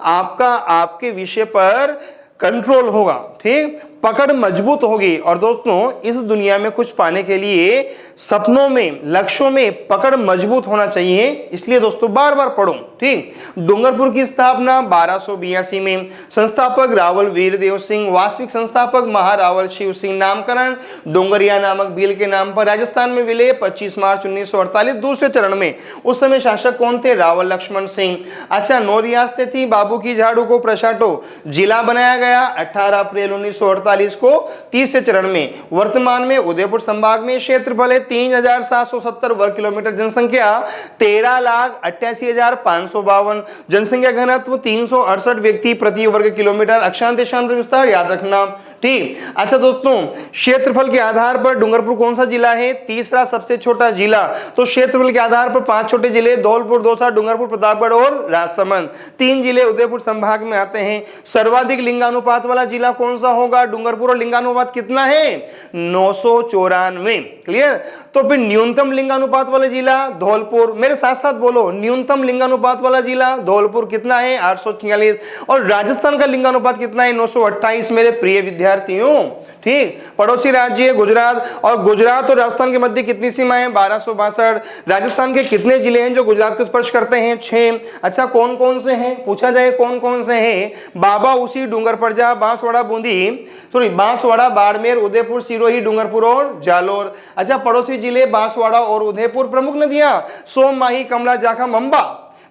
आपका आपके विषय पर कंट्रोल होगा। ठीक। पकड़ मजबूत होगी। और दोस्तों इस दुनिया में कुछ पाने के लिए सपनों में, लक्ष्यों में पकड़ मजबूत होना चाहिए। इसलिए दोस्तों बार बार पढ़ो। ठीक, डूंगरपुर की स्थापना 1282 में, संस्थापक रावल वीरदेव सिंह, वास्तविक संस्थापक महारावल शिव सिंह, नामकरण डोंगरिया नामक भील के नाम पर, राजस्थान में विलय 25 मार्च 1948 दूसरे चरण में। उस समय शासक कौन थे? रावल लक्ष्मण सिंह। अच्छा, 9 रियासतें थी, बाबू की झाड़ू को प्रशाटो जिला बनाया गया 18 अप्रैल 1948 को तीसरे चरण में। वर्तमान में उदयपुर संभाग में क्षेत्रफल है 3770 वर्ग किलोमीटर, जनसंख्या 13,88,552, जनसंख्या घनत्व 368 व्यक्ति प्रति वर्ग किलोमीटर, अक्षांश देशांतर विस्तार याद रखना। ठीक, अच्छा दोस्तों क्षेत्रफल के आधार पर डूंगरपुर कौन सा जिला है? तीसरा सबसे छोटा जिला। तो क्षेत्रफल के आधार पर 5 छोटे जिले, धौलपुर, दौसा, डूंगरपुर, प्रतापगढ़ और राजसमंद। 3 जिले उदयपुर संभाग में आते हैं। सर्वाधिक लिंगानुपात वाला जिला कौन सा होगा? डूंगरपुर। और लिंगानुपात कितना है? 994। क्लियर? तो फिर न्यूनतम लिंगानुपात वाला जिला धौलपुर। मेरे साथ साथ बोलो, न्यूनतम लिंगानुपात वाला जिला धौलपुर कितना है? 846। और राजस्थान का लिंगानुपात कितना है? 928। मेरे प्रिय विद्यार्थियों, ठीक, पड़ोसी राज्य गुजरात, और गुजरात और राजस्थान के मध्य कितनी सीमा है? 1262। राजस्थान के कितने जिले हैं जो गुजरात को स्पर्श करते हैं? 6। अच्छा, कौन कौन से हैं? पूछा जाए कौन कौन से हैं? बाबा उसी, डूंगरपरजा, बांसवाड़ा, बूंदी, सॉरी बांसवाड़ा, बाड़मेर, उदयपुर, सिरोही, डूंगरपुर और जालोर। अच्छा, पड़ोसी जिले बांसवाड़ा और उदयपुर। प्रमुख नदियां सोम, माही, कमला, जाखम, अंबा।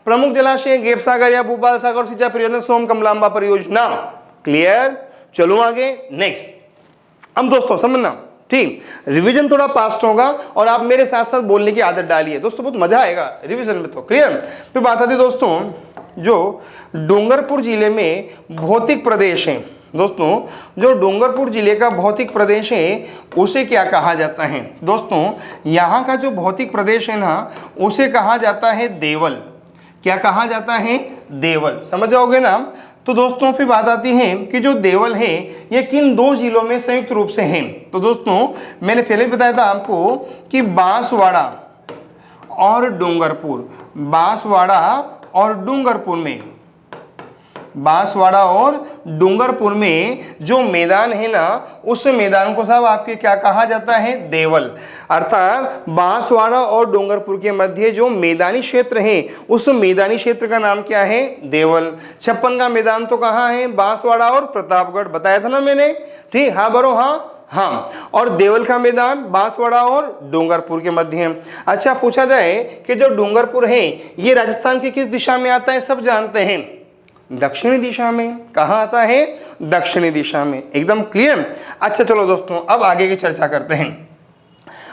प्रमुख जलाशय गेप सागर या भूपाल सागर सिंचाई परियोजना सोम कमला अंबा परियोजना। क्लियर? चलो आगे नेक्स्ट। अब दोस्तों समझना, ठीक, रिवीजन थोड़ा फास्ट होगा और आप मेरे साथ साथ बोलने की आदत डालिए दोस्तों, बहुत मजा आएगा रिवीजन में। तो क्लियर? फिर बात आती है दोस्तों, जो डूंगरपुर जिले में भौतिक प्रदेश है दोस्तों, जो डूंगरपुर जिले का भौतिक प्रदेश है उसे क्या कहा जाता है? दोस्तों यहाँ का जो भौतिक प्रदेश है ना, उसे कहा जाता है देवल। क्या कहा जाता है? देवल। समझ जाओगे ना? तो दोस्तों फिर बात आती है कि जो देवल है ये किन 2 जिलों में संयुक्त रूप से है? तो दोस्तों मैंने पहले बताया था आपको कि बांसवाड़ा और डूंगरपुर, बांसवाड़ा और डूंगरपुर में, बांसवाड़ा और डूंगरपुर में जो मैदान है ना, उस मैदान को साहब आपके क्या कहा जाता है? देवल। अर्थात बांसवाड़ा और डूंगरपुर के मध्य जो मैदानी क्षेत्र है उस मैदानी क्षेत्र का नाम क्या है? देवल। 56 का मैदान तो कहाँ है? बांसवाड़ा और प्रतापगढ़। बताया था ना मैंने? ठीक, हाँ बरो हाँ हाँ। और देवल का मैदान बांसवाड़ा और डूंगरपुर के मध्य है। अच्छा, पूछा जाए कि जो डूंगरपुर है ये राजस्थान की किस दिशा में आता है? सब जानते हैं, दक्षिणी दिशा में। कहाँ आता है? दक्षिणी दिशा में। एकदम क्लियर? अच्छा चलो दोस्तों अब आगे की चर्चा करते हैं।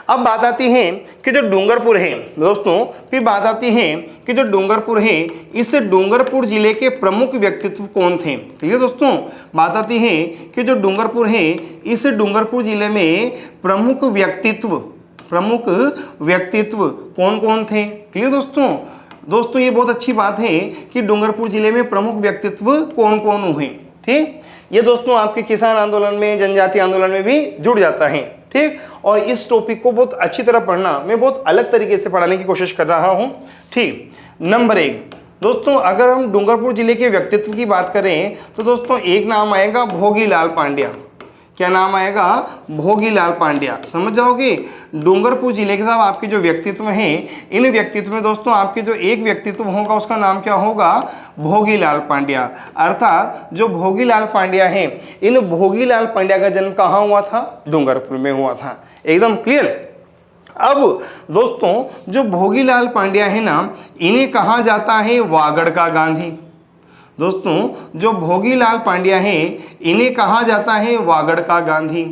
अब बात आती है कि जो डूंगरपुर है दोस्तों, फिर बात आती है कि जो डूंगरपुर है इस डूंगरपुर जिले के प्रमुख व्यक्तित्व कौन थे? क्लियर दोस्तों? बात आती है कि जो डूंगरपुर है इस डूंगरपुर जिले में प्रमुख व्यक्तित्व कौन कौन थे? क्लियर दोस्तों? दोस्तों ये बहुत अच्छी बात है कि डूंगरपुर जिले में प्रमुख व्यक्तित्व कौन कौन हुए। ठीक, ये दोस्तों आपके किसान आंदोलन में, जनजाति आंदोलन में भी जुड़ जाता है। ठीक, और इस टॉपिक को बहुत अच्छी तरह पढ़ना, मैं बहुत अलग तरीके से पढ़ाने की कोशिश कर रहा हूँ। ठीक, नंबर 1 दोस्तों, अगर हम डूंगरपुर जिले के व्यक्तित्व की बात करें तो दोस्तों एक नाम आएगा भोगीलाल पांड्या। क्या नाम आएगा? भोगीलाल पांड्या। समझ जाओगे? डूंगरपुर जिले के साथ आपके जो व्यक्तित्व हैं, इन व्यक्तित्व में दोस्तों आपके जो एक व्यक्तित्व होगा उसका नाम क्या होगा? भोगीलाल पांड्या। अर्थात जो भोगीलाल पांड्या हैं, इन भोगीलाल पांड्या का जन्म कहाँ हुआ था? डूंगरपुर में हुआ था। एकदम क्लियर? अब दोस्तों जो भोगीलाल पांड्या है ना, इन्हें कहा जाता है वागड़ का गांधी। दोस्तों जो भोगीलाल पांड्या हैं, इन्हें कहा जाता है वागड़ का गांधी।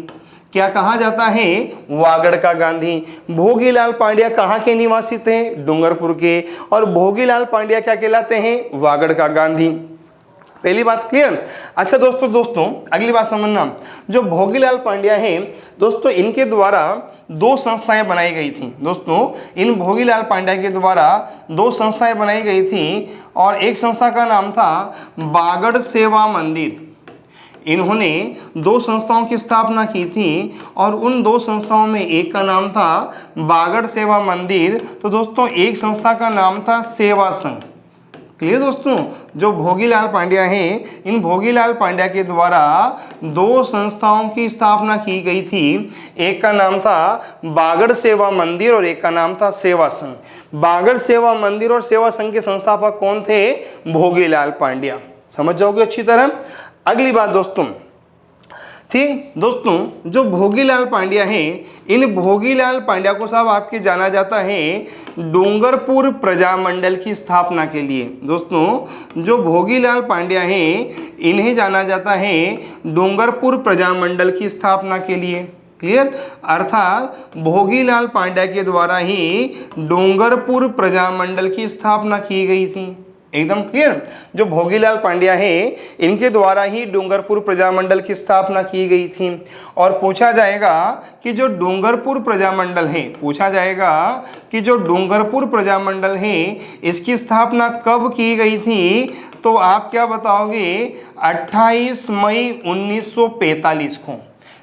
क्या कहा जाता है? वागड़ का गांधी। भोगीलाल पांड्या कहाँ के निवासी थे? डूंगरपुर के। और भोगीलाल पांड्या क्या कहलाते हैं? वागड़ का गांधी। पहली बात क्लियर? अच्छा दोस्तों अगली बात समझना, जो भोगीलाल पांड्या हैं दोस्तों, इनके द्वारा 2 संस्थाएं बनाई गई थी। दोस्तों इन भोगीलाल पांड्या के द्वारा 2 संस्थाएं बनाई गई थी और एक संस्था का नाम था बागड़ सेवा मंदिर। इन्होंने 2 संस्थाओं की स्थापना की थी और उन 2 संस्थाओं में एक का नाम था बागड़ सेवा मंदिर, तो दोस्तों एक संस्था का नाम था सेवा संघ। क्लियर दोस्तों। जो भोगीलाल पांड्या हैं, इन भोगीलाल पांड्या के द्वारा दो संस्थाओं की स्थापना की गई थी। एक का नाम था बागड़ सेवा मंदिर और एक का नाम था सेवा संघ। बागड़ सेवा मंदिर और सेवा संघ के संस्थापक कौन थे? भोगीलाल पांड्या। समझ जाओगे अच्छी तरह। अगली बात दोस्तों, ठीक दोस्तों, जो भोगीलाल पांड्या हैं, इन भोगीलाल पांड्या को साहब आपके जाना जाता है डूंगरपुर प्रजामंडल की स्थापना के लिए। दोस्तों जो भोगीलाल पांड्या हैं, इन्हें जाना जाता है डूंगरपुर प्रजामंडल की स्थापना के लिए। क्लियर, अर्थात भोगीलाल पांड्या के द्वारा ही डूंगरपुर प्रजामंडल की स्थापना की गई थी। एकदम क्लियर। जो भोगीलाल पांड्या हैं, इनके द्वारा ही डूंगरपुर प्रजामंडल की स्थापना की गई थी। और पूछा जाएगा कि जो डूंगरपुर प्रजामंडल है, पूछा जाएगा कि जो डूंगरपुर प्रजामंडल है, इसकी स्थापना कब की गई थी? तो आप क्या बताओगे? 28 मई 1945 को।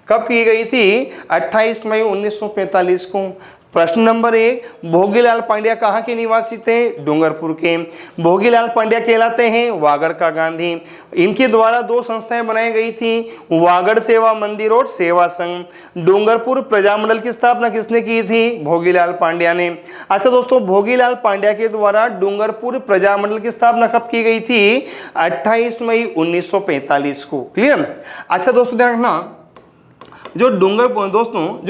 कब की गई थी? 28 मई 1945 को। प्रश्न नंबर 1, भोगीलाल पांड्या कहाँ के निवासी थे? डूंगरपुर के। भोगीलाल पांड्या कहलाते हैं वागड़ का गांधी। इनके द्वारा दो संस्थाएं बनाई गई थी, वागड़ सेवा मंदिर और सेवा संघ। डूंगरपुर प्रजामंडल की स्थापना किसने की थी? भोगीलाल पांड्या ने। अच्छा दोस्तों, भोगीलाल पांड्या के द्वारा डूंगरपुर प्रजामंडल की स्थापना कब की गई थी? 28 मई 1945 को। क्लियर। अच्छा दोस्तों ध्यान रखना, जो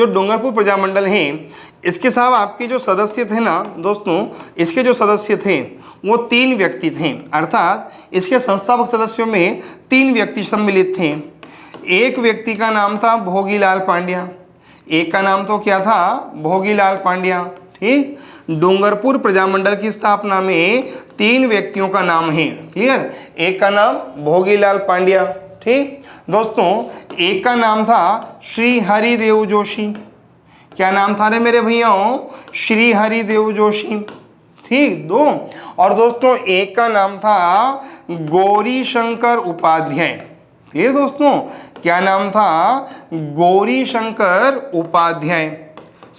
डूंगरपुर प्रजामंडल है, इसके साहब आपके जो सदस्य थे ना दोस्तों, इसके जो सदस्य थे वो 3 व्यक्ति थे। अर्थात इसके संस्थापक सदस्यों में 3 व्यक्ति सम्मिलित थे। एक व्यक्ति का नाम था भोगीलाल पांड्या, एक का नाम तो क्या था? भोगीलाल पांड्या। ठीक, डूंगरपुर प्रजामंडल की स्थापना में 3 व्यक्तियों का नाम है। क्लियर, एक का नाम भोगीलाल पांड्या। ठीक दोस्तों, एक का नाम था श्री हरिदेव जोशी। क्या नाम था रे मेरे भैयाओं? श्री हरिदेव जोशी। ठीक दो। और दोस्तों एक का नाम था गौरी शंकर उपाध्याय। फिर दोस्तों क्या नाम था? गौरी शंकर उपाध्याय।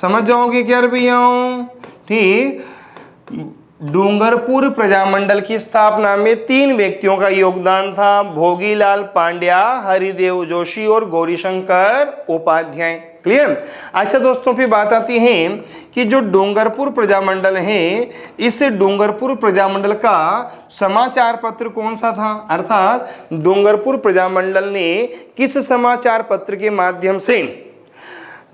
समझ जाओगे क्या रे भैयाओं? ठीक, डूंगरपुर प्रजामंडल की स्थापना में 3 व्यक्तियों का योगदान था, भोगीलाल पांड्या, हरिदेव जोशी और गौरीशंकर उपाध्याय। क्लियर। अच्छा दोस्तों, फिर बात आती है कि जो डूंगरपुर प्रजामंडल है, इस डूंगरपुर प्रजामंडल का समाचार पत्र कौन सा था? अर्थात डूंगरपुर प्रजामंडल ने किस समाचार पत्र के माध्यम से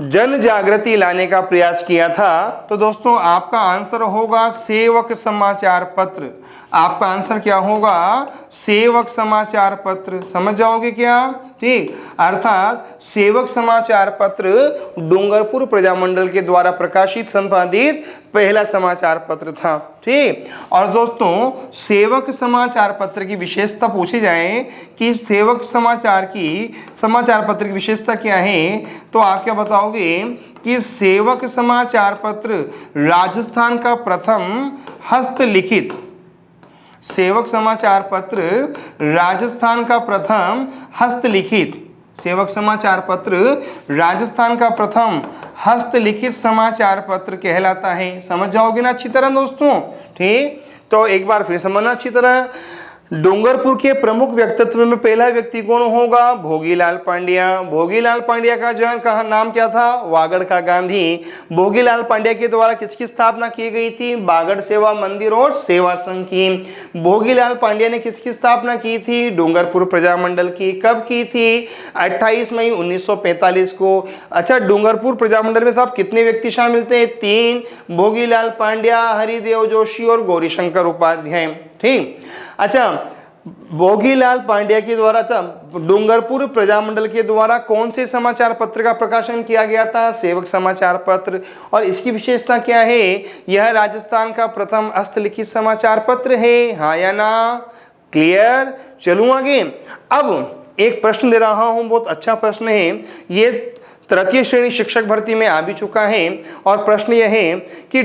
जन जागृति लाने का प्रयास किया था? तो दोस्तों आपका आंसर होगा सेवक समाचार पत्र। आपका आंसर क्या होगा? सेवक समाचार पत्र। समझ जाओगे क्या? ठीक, अर्थात सेवक समाचार पत्र डूंगरपुर प्रजामंडल के द्वारा प्रकाशित संपादित पहला समाचार पत्र था। ठीक, और दोस्तों सेवक समाचार पत्र की विशेषता पूछी जाए कि सेवक समाचार पत्र की विशेषता क्या है, तो आप क्या बताओगे कि सेवक समाचार पत्र राजस्थान का प्रथम हस्तलिखित, सेवक समाचार पत्र राजस्थान का प्रथम हस्तलिखित, सेवक समाचार पत्र राजस्थान का प्रथम हस्तलिखित समाचार पत्र कहलाता है। समझ जाओगे ना अच्छी तरह दोस्तों? ठीक, तो एक बार फिर समझना अच्छी तरह। डूंगरपुर के प्रमुख व्यक्तित्व में पहला व्यक्ति कौन होगा? भोगीलाल पांड्या। भोगीलाल पांड्या का जन्म का नाम क्या था? वागड़ का गांधी। भोगीलाल पांड्या के द्वारा किसकी स्थापना की गई थी? बागड़ सेवा मंदिर और सेवा संघ की। भोगीलाल पांड्या ने किसकी स्थापना की थी? डूंगरपुर प्रजामंडल की। कब की थी? 28 मई 1945 को। अच्छा, डूंगरपुर प्रजामंडल में साहब कितने व्यक्ति शामिल थे? 3, भोगीलाल पांड्या, हरिदेव जोशी और गौरीशंकर उपाध्याय। ठीक, अच्छा, भोगीलाल पांड्या के द्वारा डूंगरपुर प्रजामंडल के द्वारा कौन से समाचार पत्र का प्रकाशन किया गया था? सेवक समाचार पत्र। और इसकी विशेषता क्या है? यह राजस्थान का प्रथम हस्तलिखित समाचार पत्र है। हाँ या ना? क्लियर। चलूं आगे। अब एक प्रश्न दे रहा हूं, बहुत अच्छा प्रश्न है ये, तृतीय श्रेणी शिक्षक भर्ती में आ भी चुका है। और प्रश्न यह है कि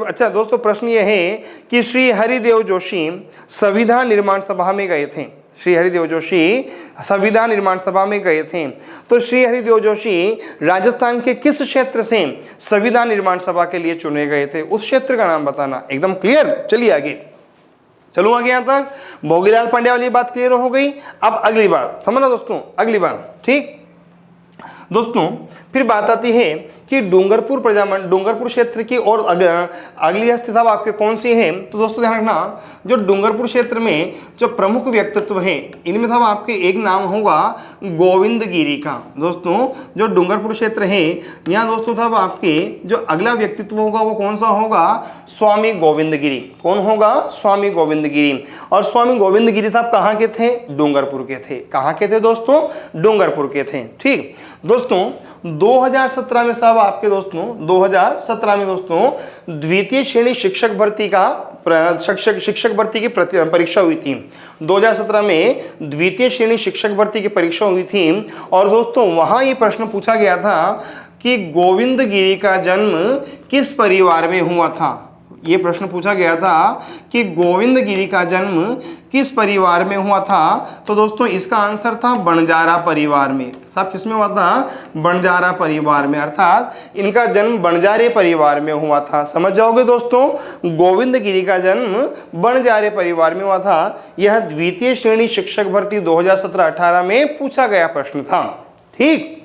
अच्छा दोस्तों, प्रश्न यह है कि श्री हरिदेव जोशी संविधान निर्माण सभा में गए थे। श्री हरिदेव जोशी संविधान निर्माण सभा में गए थे, तो श्री हरिदेव जोशी राजस्थान के किस क्षेत्र से संविधान निर्माण सभा के लिए चुने गए थे? उस क्षेत्र का नाम बताना। एकदम क्लियर। चलिए आगे। चलो आगे यहाँ तक भोगीलाल पांड्या वाली बात क्लियर हो गई। अब अगली बात समझना दोस्तों, अगली बात। ठीक दोस्तों, फिर बात आती है कि डूंगरपुर प्रजामंडल, डूंगरपुर क्षेत्र की और अगली अस्थिता आपके कौन सी है। तो दोस्तों ध्यान रखना, जो डूंगरपुर क्षेत्र में जो प्रमुख व्यक्तित्व है इनमें था आपके एक नाम होगा गोविंद गिरी का। दोस्तों जो डूंगरपुर क्षेत्र है यहाँ दोस्तों था आपके जो अगला व्यक्तित्व होगा वो कौन सा होगा, स्वामी गोविंद गिरी। कौन होगा, स्वामी गोविंद गिरी। और स्वामी गोविंद गिरी साहब कहाँ के थे, डूंगरपुर के थे। कहाँ के थे दोस्तों, डूंगरपुर के थे। ठीक दोस्तों 2017 में साहब आपके दोस्तों 2017 में दोस्तों द्वितीय श्रेणी शिक्षक भर्ती का शिक्षक भर्ती की परीक्षा हुई थी। 2017 में द्वितीय श्रेणी शिक्षक भर्ती की परीक्षा हुई थी और दोस्तों वहां ये प्रश्न पूछा गया था कि गोविंद गिरी का जन्म किस परिवार में हुआ था। ये प्रश्न पूछा गया था कि गोविंद गिरी का जन्म किस परिवार में हुआ था। तो दोस्तों इसका आंसर था बंजारा परिवार में। सब किस में हुआ था, बंजारा परिवार में, अर्थात इनका जन्म बंजारे परिवार में हुआ था। समझ जाओगे दोस्तों, गोविंद गिरी का जन्म बंजारे परिवार में हुआ था। यह द्वितीय श्रेणी शिक्षक भर्ती 2017-18 में पूछा गया प्रश्न था। ठीक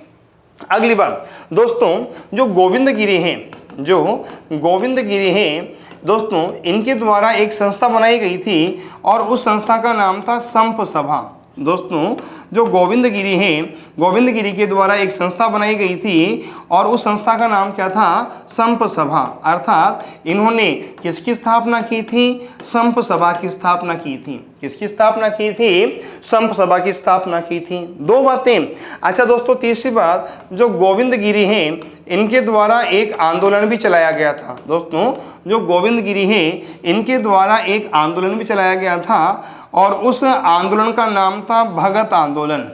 अगली बात दोस्तों, जो गोविंद गिरी हैं, जो गोविंद गिरी हैं दोस्तों इनके द्वारा एक संस्था बनाई गई थी और उस संस्था का नाम था संप सभा। दोस्तों जो गोविंद गिरी हैं, गोविंद गिरी के द्वारा एक संस्था बनाई गई थी और उस संस्था का नाम क्या था, संप सभा। अर्थात इन्होंने किसकी स्थापना की थी, संप सभा की स्थापना की थी। किसकी स्थापना की थी, संप सभा की स्थापना की थी। दो बातें। अच्छा दोस्तों तीसरी बात, जो गोविंद गिरी हैं इनके द्वारा एक आंदोलन भी चलाया गया था। दोस्तों जो गोविंद गिरी हैं इनके द्वारा एक आंदोलन भी चलाया गया था और उस आंदोलन का नाम था भगत आंदोलन।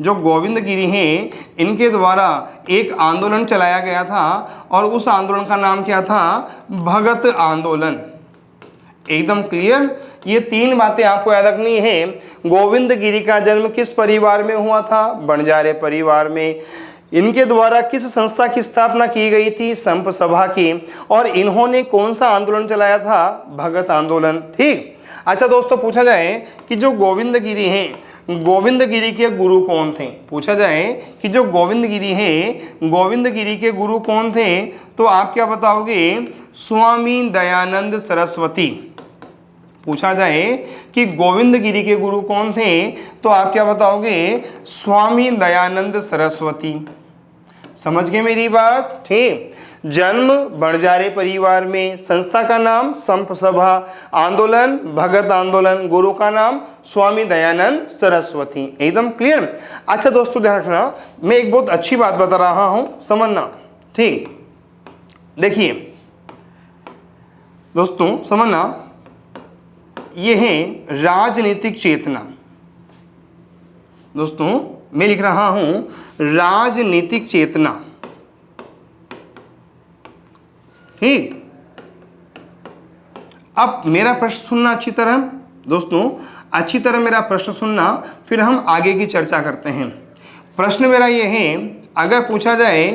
जो गोविंद गिरी हैं इनके द्वारा एक आंदोलन चलाया गया था और उस आंदोलन का नाम क्या था, भगत आंदोलन। एकदम क्लियर। ये तीन बातें आपको याद रखनी है। गोविंद गिरी का जन्म किस परिवार में हुआ था, बंजारे परिवार में। इनके द्वारा किस संस्था की स्थापना की गई थी, संप सभा की। और इन्होंने कौन सा आंदोलन चलाया था, भगत आंदोलन। ठीक। अच्छा दोस्तों पूछा जाए कि जो गोविंद गिरी हैं, गोविंद गिरी के गुरु कौन थे। पूछा जाए कि जो गोविंद गिरी हैं, गोविंद गिरी के गुरु कौन थे, तो आप क्या बताओगे, स्वामी दयानंद सरस्वती। पूछा जाए कि गोविंद गिरी के गुरु कौन थे, तो आप क्या बताओगे, स्वामी दयानंद सरस्वती। समझ गए मेरी बात। ठीक। जन्म बंजारे परिवार में, संस्था का नाम संप सभा, आंदोलन भगत आंदोलन, गुरु का नाम स्वामी दयानंद सरस्वती। एकदम क्लियर। अच्छा दोस्तों ध्यान रखना, मैं एक बहुत अच्छी बात बता रहा हूं, समझना। ठीक। देखिए दोस्तों समझना, ये है राजनीतिक चेतना। दोस्तों मैं लिख रहा हूं राजनीतिक चेतना। ठीक। अब मेरा प्रश्न सुनना अच्छी तरह दोस्तों, अच्छी तरह मेरा प्रश्न सुनना, फिर हम आगे की चर्चा करते हैं। प्रश्न मेरा ये है, अगर पूछा जाए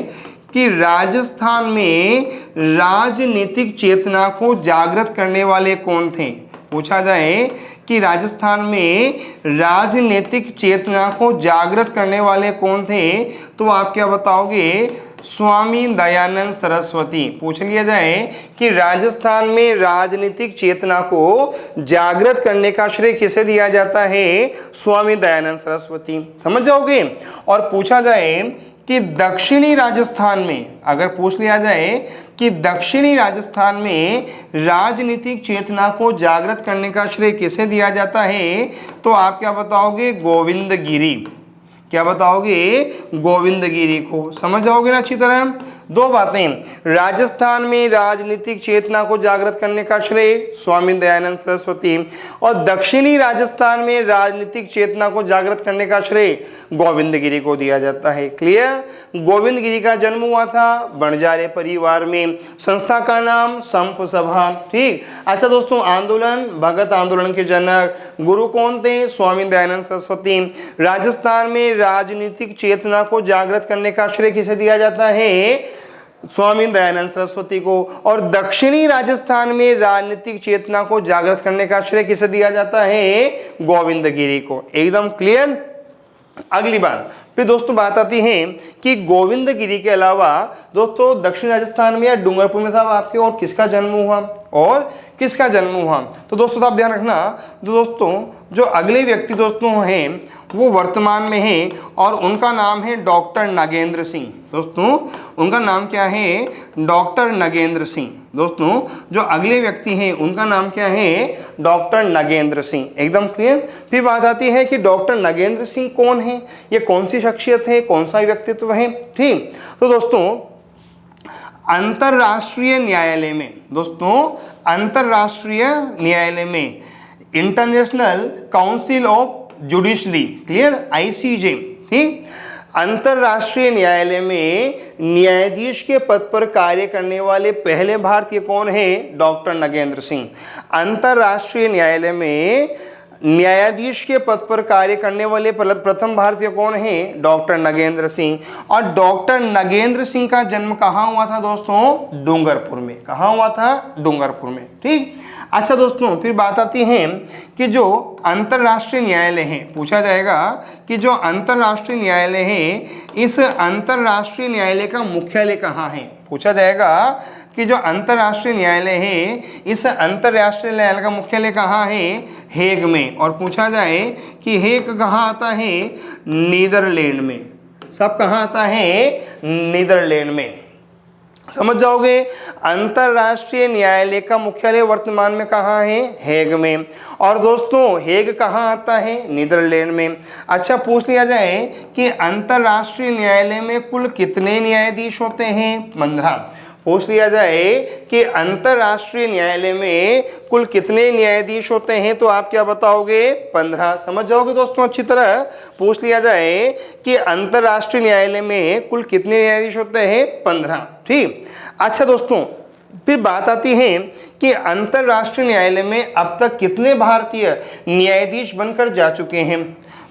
कि राजस्थान में राजनीतिक चेतना को जागृत करने वाले कौन थे। पूछा जाए कि राजस्थान में राजनीतिक चेतना को जागृत करने वाले कौन थे, तो आप क्या बताओगे, स्वामी दयानंद सरस्वती। पूछ लिया जाए कि राजस्थान में राजनीतिक चेतना को जागृत करने का श्रेय किसे दिया जाता है, स्वामी दयानंद सरस्वती। समझ जाओगे। और पूछा जाए कि दक्षिणी राजस्थान में, अगर पूछ लिया जाए कि दक्षिणी राजस्थान में राजनीतिक चेतना को जागृत करने का श्रेय किसे दिया जाता है, तो आप क्या बताओगे, गोविंद गिरी। क्या बताओगे, गोविंद गिरी को। समझ जाओगे ना अच्छी तरह। दो बातें, राजस्थान में राजनीतिक चेतना को जागृत करने का श्रेय स्वामी दयानंद सरस्वती और दक्षिणी राजस्थान में राजनीतिक चेतना को जागृत करने का श्रेय गोविंद गिरी को दिया जाता है। क्लियर। गोविंद गिरी का जन्म हुआ था बंजारे परिवार में, संस्था का नाम संप सभा। ठीक। अच्छा दोस्तों, आंदोलन भगत आंदोलन के जनक, गुरु कौन थे, स्वामी दयानंद सरस्वती। राजस्थान में राजनीतिक चेतना को जागृत करने का श्रेय किसे दिया जाता है, स्वामी दयानंद सरस्वती को। और दक्षिणी राजस्थान में राजनीतिक चेतना को जागृत करने का श्रेय किसे दिया जाता है? गोविंद गिरी को। एकदम क्लियर। अगली बात फिर दोस्तों बात आती है कि गोविंद गिरी के अलावा दोस्तों दक्षिण राजस्थान में या डूंगरपुर में साहब आपके और किसका जन्म हुआ? और किसका जन्म हुआ? तो दोस्तों आप ध्यान रखना, तो दोस्तों जो अगले व्यक्ति दोस्तों हैं वो वर्तमान में हैं और उनका नाम है डॉक्टर नागेंद्र सिंह। दोस्तों उनका नाम क्या है? डॉक्टर नागेंद्र सिंह। दोस्तों जो अगले व्यक्ति हैं उनका नाम क्या है? डॉक्टर नागेंद्र सिंह। एकदम क्लियर। फिर बात आती है कि डॉक्टर नागेंद्र सिंह कौन है, ये कौन सी शख्सियत है, कौन सा व्यक्तित्व है? ठीक, तो दोस्तों अंतरराष्ट्रीय न्यायालय में, दोस्तों अंतरराष्ट्रीय न्यायालय में international council of judiciary, clear, ICJ, ठीक, अंतरराष्ट्रीय न्यायालय में न्यायाधीश के पद पर कार्य करने वाले पहले भारतीय कौन है? डॉक्टर नागेंद्र सिंह। अंतरराष्ट्रीय न्यायालय में न्यायाधीश के पद पर कार्य करने वाले प्रथम भारतीय कौन है? डॉक्टर नागेंद्र सिंह। और डॉक्टर नागेंद्र सिंह का जन्म कहाँ हुआ था दोस्तों? डूंगरपुर में। कहाँ हुआ था? डूंगरपुर में। ठीक, अच्छा दोस्तों फिर बात आती है कि जो अंतर्राष्ट्रीय न्यायालय है, पूछा जाएगा कि जो अंतर्राष्ट्रीय न्यायालय है, इस अंतर्राष्ट्रीय न्यायालय का मुख्यालय कहाँ है? पूछा जाएगा कि जो अंतर्राष्ट्रीय न्यायालय है, इस अंतर्राष्ट्रीय न्यायालय का मुख्यालय कहाँ है? हेग में। और पूछा जाए कि हेग कहाँ आता है? नीदरलैंड में। सब कहाँ आता है? नीदरलैंड में। समझ जाओगे, अंतर्राष्ट्रीय न्यायालय का मुख्यालय वर्तमान में कहाँ है? हेग में। और दोस्तों हेग कहाँ आता है? नीदरलैंड में। अच्छा पूछ लिया जाए कि अंतर्राष्ट्रीय न्यायालय में कुल कितने न्यायाधीश होते हैं? 15। पूछ लिया जाए कि अंतर्राष्ट्रीय न्यायालय में कुल कितने न्यायाधीश होते हैं, तो आप क्या बताओगे? 15। समझ जाओगे दोस्तों अच्छी तरह। पूछ लिया जाए कि अंतर्राष्ट्रीय न्यायालय में कुल कितने न्यायाधीश होते हैं? 15। ठीक, अच्छा दोस्तों फिर बात आती है कि अंतर्राष्ट्रीय न्यायालय में अब तक कितने भारतीय न्यायाधीश बनकर जा चुके हैं?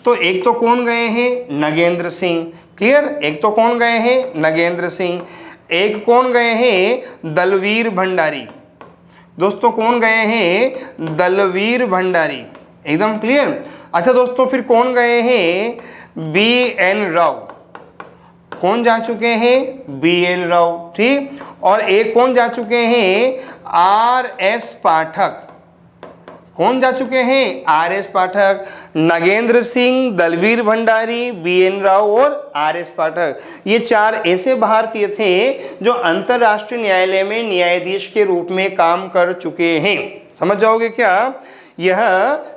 तो एक तो कौन गए हैं? नागेंद्र सिंह, क्लियर। एक तो कौन गए हैं? नागेंद्र सिंह। एक कौन गए हैं? दलवीर भंडारी। दोस्तों कौन गए हैं? दलवीर भंडारी। एकदम क्लियर। अच्छा दोस्तों फिर कौन गए हैं? BN राव। कौन जा चुके हैं? BN राव। ठीक, और एक कौन जा चुके हैं? RS पाठक। कौन जा चुके हैं? RS पाठक। नागेंद्र सिंह, दलवीर भंडारी, BN राव और RS पाठक, ये 4 ऐसे भारतीय थे जो अंतर्राष्ट्रीय न्यायालय में न्यायाधीश के रूप में काम कर चुके हैं। समझ जाओगे क्या? यह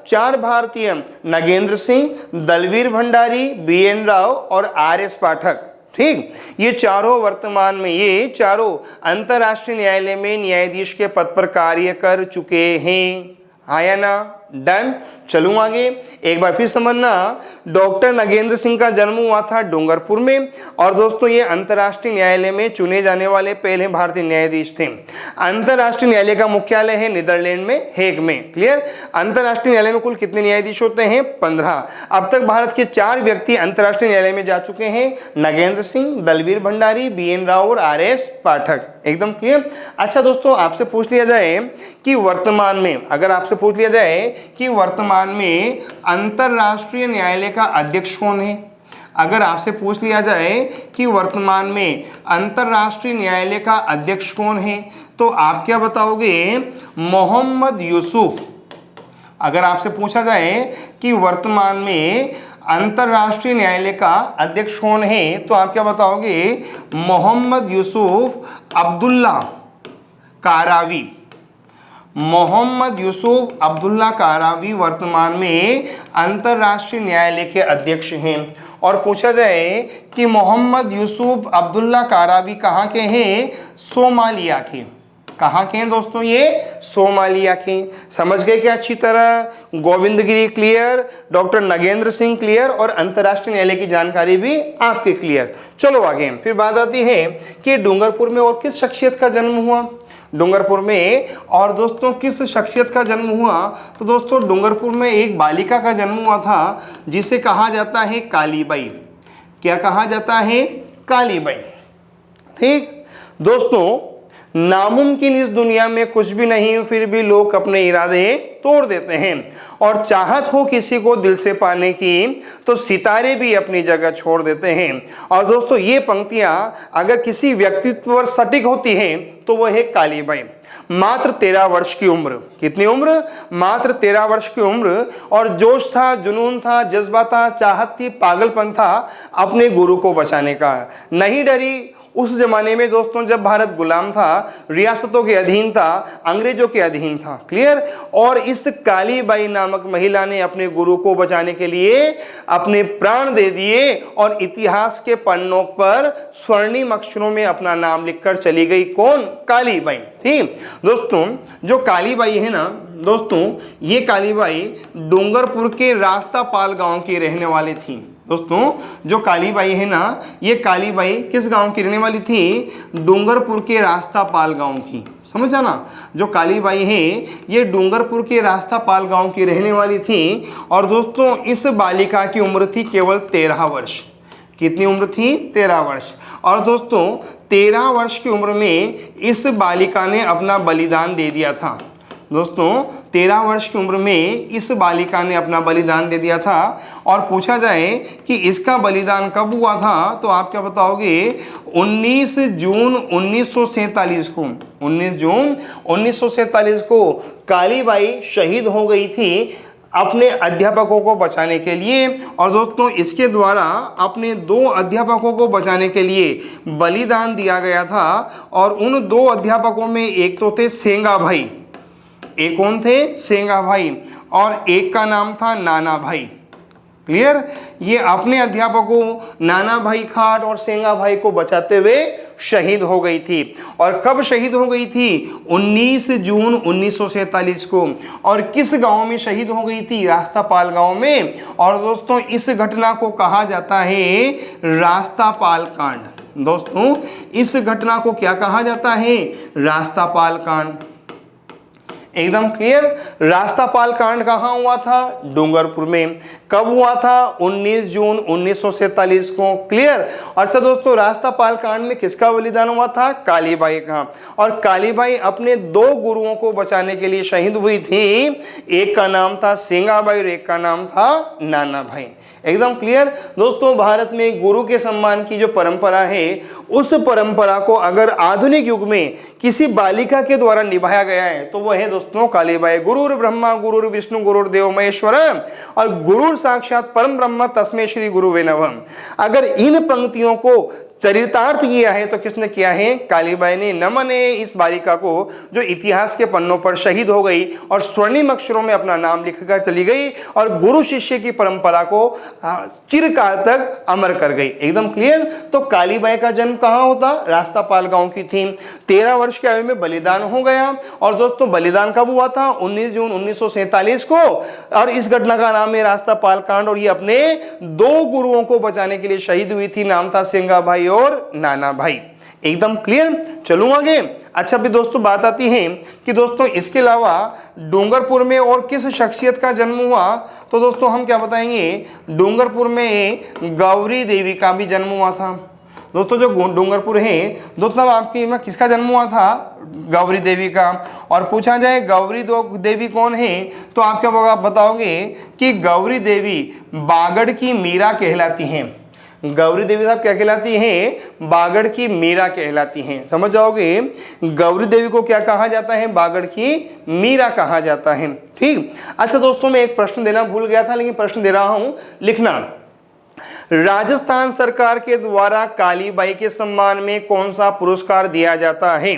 4 भारतीय नागेंद्र सिंह, दलवीर भंडारी, BN राव और RS पाठक, ठीक, ये चारों वर्तमान में, ये चारों अंतर्राष्ट्रीय न्यायालय में न्यायाधीश के पद पर कार्य कर चुके हैं। हाँ या ना? डन। चलूँ आगे। एक बार फिर समझना, डॉक्टर नागेंद्र सिंह का जन्म हुआ था डूंगरपुर में और दोस्तों ये अंतर्राष्ट्रीय न्यायालय में चुने जाने वाले पहले भारतीय न्यायाधीश थे। अंतर्राष्ट्रीय न्यायालय का मुख्यालय है नीदरलैंड में, हेग में, क्लियर। अंतर्राष्ट्रीय न्यायालय में कुल कितने न्यायाधीश होते हैं? 15। अब तक भारत के 4 व्यक्ति अंतर्राष्ट्रीय न्यायालय में जा चुके हैं, नागेंद्र सिंह, दलवीर भंडारी, BN राव और RS पाठक। एकदम क्लियर। अच्छा दोस्तों आपसे पूछ लिया जाए कि वर्तमान में, अगर आपसे पूछ लिया जाए कि वर्तमान में अंतर्राष्ट्रीय न्यायालय का अध्यक्ष कौन है, अगर आपसे पूछ लिया जाए कि वर्तमान में अंतर्राष्ट्रीय न्यायालय का अध्यक्ष कौन है, तो आप क्या बताओगे? मोहम्मद यूसुफ। अगर आपसे पूछा जाए कि वर्तमान में अंतर्राष्ट्रीय न्यायालय का अध्यक्ष कौन है, तो आप क्या बताओगे? मोहम्मद यूसुफ अब्दुल्ला कारावी। मोहम्मद यूसुफ अब्दुल्ला कारावी वर्तमान में अंतर्राष्ट्रीय न्यायालय के अध्यक्ष हैं। और पूछा जाए कि मोहम्मद यूसुफ अब्दुल्ला कारावी कहाँ के हैं? सोमालिया के। कहाँ के हैं दोस्तों? ये सोमालिया के। समझ गए क्या अच्छी तरह? Govind Giri clear, doctor Nagendra Singh clear और अंतर्राष्ट्रीय न्यायालय की जानकारी भी आपके क्लियर। चलो आगे। फिर बात आती है कि डूंगरपुर में और किस शख्सियत का जन्म हुआ? डूंगरपुर में और दोस्तों किस शख्सियत का जन्म हुआ? तो दोस्तों डूंगरपुर में एक बालिका का जन्म हुआ था जिसे कहा जाता है कालीबाई। क्या कहा जाता है? कालीबाई। ठीक, दोस्तों नामुमकिन इस दुनिया में कुछ भी नहीं, फिर भी लोग अपने इरादे तोड़ देते हैं। और चाहत हो किसी को दिल से पाने की तो सितारे भी अपनी जगह छोड़ देते हैं। और दोस्तों ये पंक्तियां अगर किसी व्यक्तित्व पर सटीक होती हैं तो वह है कालीबाई। मात्र 13 वर्ष की उम्र, कितनी उम्र? मात्र 13 वर्ष की उम्र। और जोश था, जुनून था, जज्बा था, चाहत थी, पागलपन था अपने गुरु को बचाने का। नहीं डरी। उस जमाने में दोस्तों जब भारत गुलाम था, रियासतों के अधीन था, अंग्रेजों के अधीन था। क्लियर? और इस कालीबाई नामक महिला ने अपने गुरु को बचाने के लिए अपने प्राण दे दिए और इतिहास के पन्नों पर स्वर्णिम अक्षरों में अपना नाम लिखकर चली गई। कौन? कालीबाई। ठीक दोस्तों, जो कालीबाई है ना दोस्तों, ये कालीबाई डूंगरपुर के रास्तापाल गांव की रहने वाली थी। दोस्तों जो कालीबाई है ना, ये कालीबाई किस गांव की रहने वाली थी? डूंगरपुर के रास्तापाल गांव की। समझा ना? जो कालीबाई है ये डूंगरपुर के रास्तापाल गांव की रहने वाली थी। और दोस्तों इस बालिका की उम्र थी केवल 13 वर्ष। कितनी उम्र थी? 13 वर्ष। और दोस्तों 13 वर्ष की उम्र में इस बालिका ने अपना बलिदान दे दिया था। दोस्तों 13 वर्ष की उम्र में इस बालिका ने अपना बलिदान दे दिया था। और पूछा जाए कि इसका बलिदान कब हुआ था तो आप क्या बताओगे? 19 जून 1947 को। 19 जून 1947 को कालीबाई शहीद हो गई थी अपने अध्यापकों को बचाने के लिए। और दोस्तों इसके द्वारा अपने 2 अध्यापकों को बचाने के लिए बलिदान दिया गया था। और उन 2 अध्यापकों में एक तो थे सेंगा भाई। एक कौन थे? सेंगा भाई। और एक का नाम था नाना भाई। क्लियर? ये अपने अध्यापकों नाना भाई खाट और सेंगा भाई को बचाते हुए शहीद हो गई थी। और कब शहीद हो गई थी? 19 जून 1947 को। और किस गांव में शहीद हो गई थी? रास्तापाल गांव में। और दोस्तों इस घटना को कहा जाता है रास्तापाल कांड। दोस्तों इस घटना को क्या कहा जाता है? रास्तापाल कांड। एकदम क्लियर? रास्तापाल कांड कहाँ हुआ था? डूंगरपुर में। कब हुआ था? 19 जून 1947 को। क्लियर? अच्छा दोस्तों रास्तापाल कांड में किसका बलिदान हुआ था? कालीबाई का। और कालीबाई अपने 2 गुरुओं को बचाने के लिए शहीद हुई थी। एक का नाम था सेंगाबाई और एक का नाम था नाना भाई। एकदम क्लियर? दोस्तों भारत में गुरु के सम्मान की जो परंपरा है उस परंपरा को अगर आधुनिक युग में किसी बालिका के द्वारा निभाया गया है तो वह है दोस्तों कालीबाई। गुरुर ब्रह्मा गुरुर विष्णु गुरुर देव महेश्वर और गुरुर साक्षात परम ब्रह्म तस्मै श्री गुरुवे नमः। अगर इन पंक्तियों को चरितार्थ किया है तो किसने किया है? कालीबाई ने। नमन है इस बालिका को जो इतिहास के पन्नों पर शहीद हो गई और स्वर्णिम अक्षरों में अपना नाम लिखकर चली गई और गुरु शिष्य की परंपरा को चिरकाल तक अमर कर गई। एकदम क्लियर? तो कालीबाई का जन्म कहाँ होता? रास्तापाल गांव की थी। 13 वर्ष की आयु में बलिदान हो गया। और दोस्तों बलिदान कब हुआ था? 19 जून 1947 को। और इस घटना का नाम है रास्तापाल कांड। और ये अपने 2 गुरुओं को बचाने के लिए शहीद हुई थी। नाम था सेंगा भाई और नाना भाई। एकदम क्लियर? चलूं आगे। अच्छा भी दोस्तों बात आती है कि दोस्तों इसके अलावा डूंगरपुर में और किस शख्सियत का जन्म हुआ तो दोस्तों हम क्या बताएंगे? डूंगरपुर में गौरी देवी का भी जन्म हुआ था। दोस्तों जो डूंगरपुर है दोस्तों आपकी में किसका जन्म हुआ था? गौरी देवी का। और पूछा जाए गौरी देवी कौन है तो आप क्या बताओगे कि गौरी देवी बागड़ की मीरा कहलाती हैं। गौरी देवी साहब क्या कहलाती हैं? बागड़ की मीरा कहलाती हैं। समझ जाओगे गौरी देवी को क्या कहा जाता है? बागड़ की मीरा कहा जाता है। ठीक। अच्छा दोस्तों मैं एक प्रश्न देना भूल गया था लेकिन प्रश्न दे रहा हूं, लिखना। राजस्थान सरकार के द्वारा कालीबाई के सम्मान में कौन सा पुरस्कार दिया जाता है?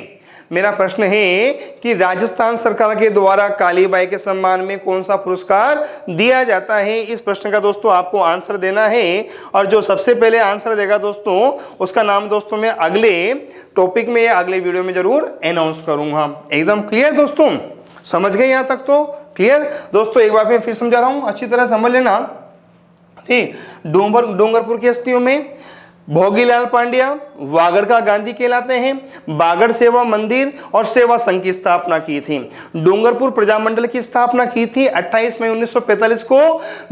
मेरा प्रश्न है कि राजस्थान सरकार के द्वारा कालीबाई के सम्मान में कौन सा पुरस्कार दिया जाता है? इस प्रश्न का दोस्तों आपको आंसर देना है। और जो सबसे पहले आंसर देगा दोस्तों उसका नाम दोस्तों मैं अगले टॉपिक में या अगले वीडियो में जरूर अनाउंस करूंगा। एकदम क्लियर दोस्तों? समझ गए यहां तक तो? क्लियर दोस्तों? एक बार फिर समझा रहा हूं, अच्छी तरह समझ लेना। ठीक। डूंगरपुर की हस्तियों में भोगीलाल पांड्या वागड़ का गांधी कहलाते हैं। बागड़ सेवा मंदिर और सेवा संघ की स्थापना की थी। डूंगरपुर प्रजामंडल की स्थापना की थी 28 मई 1945 को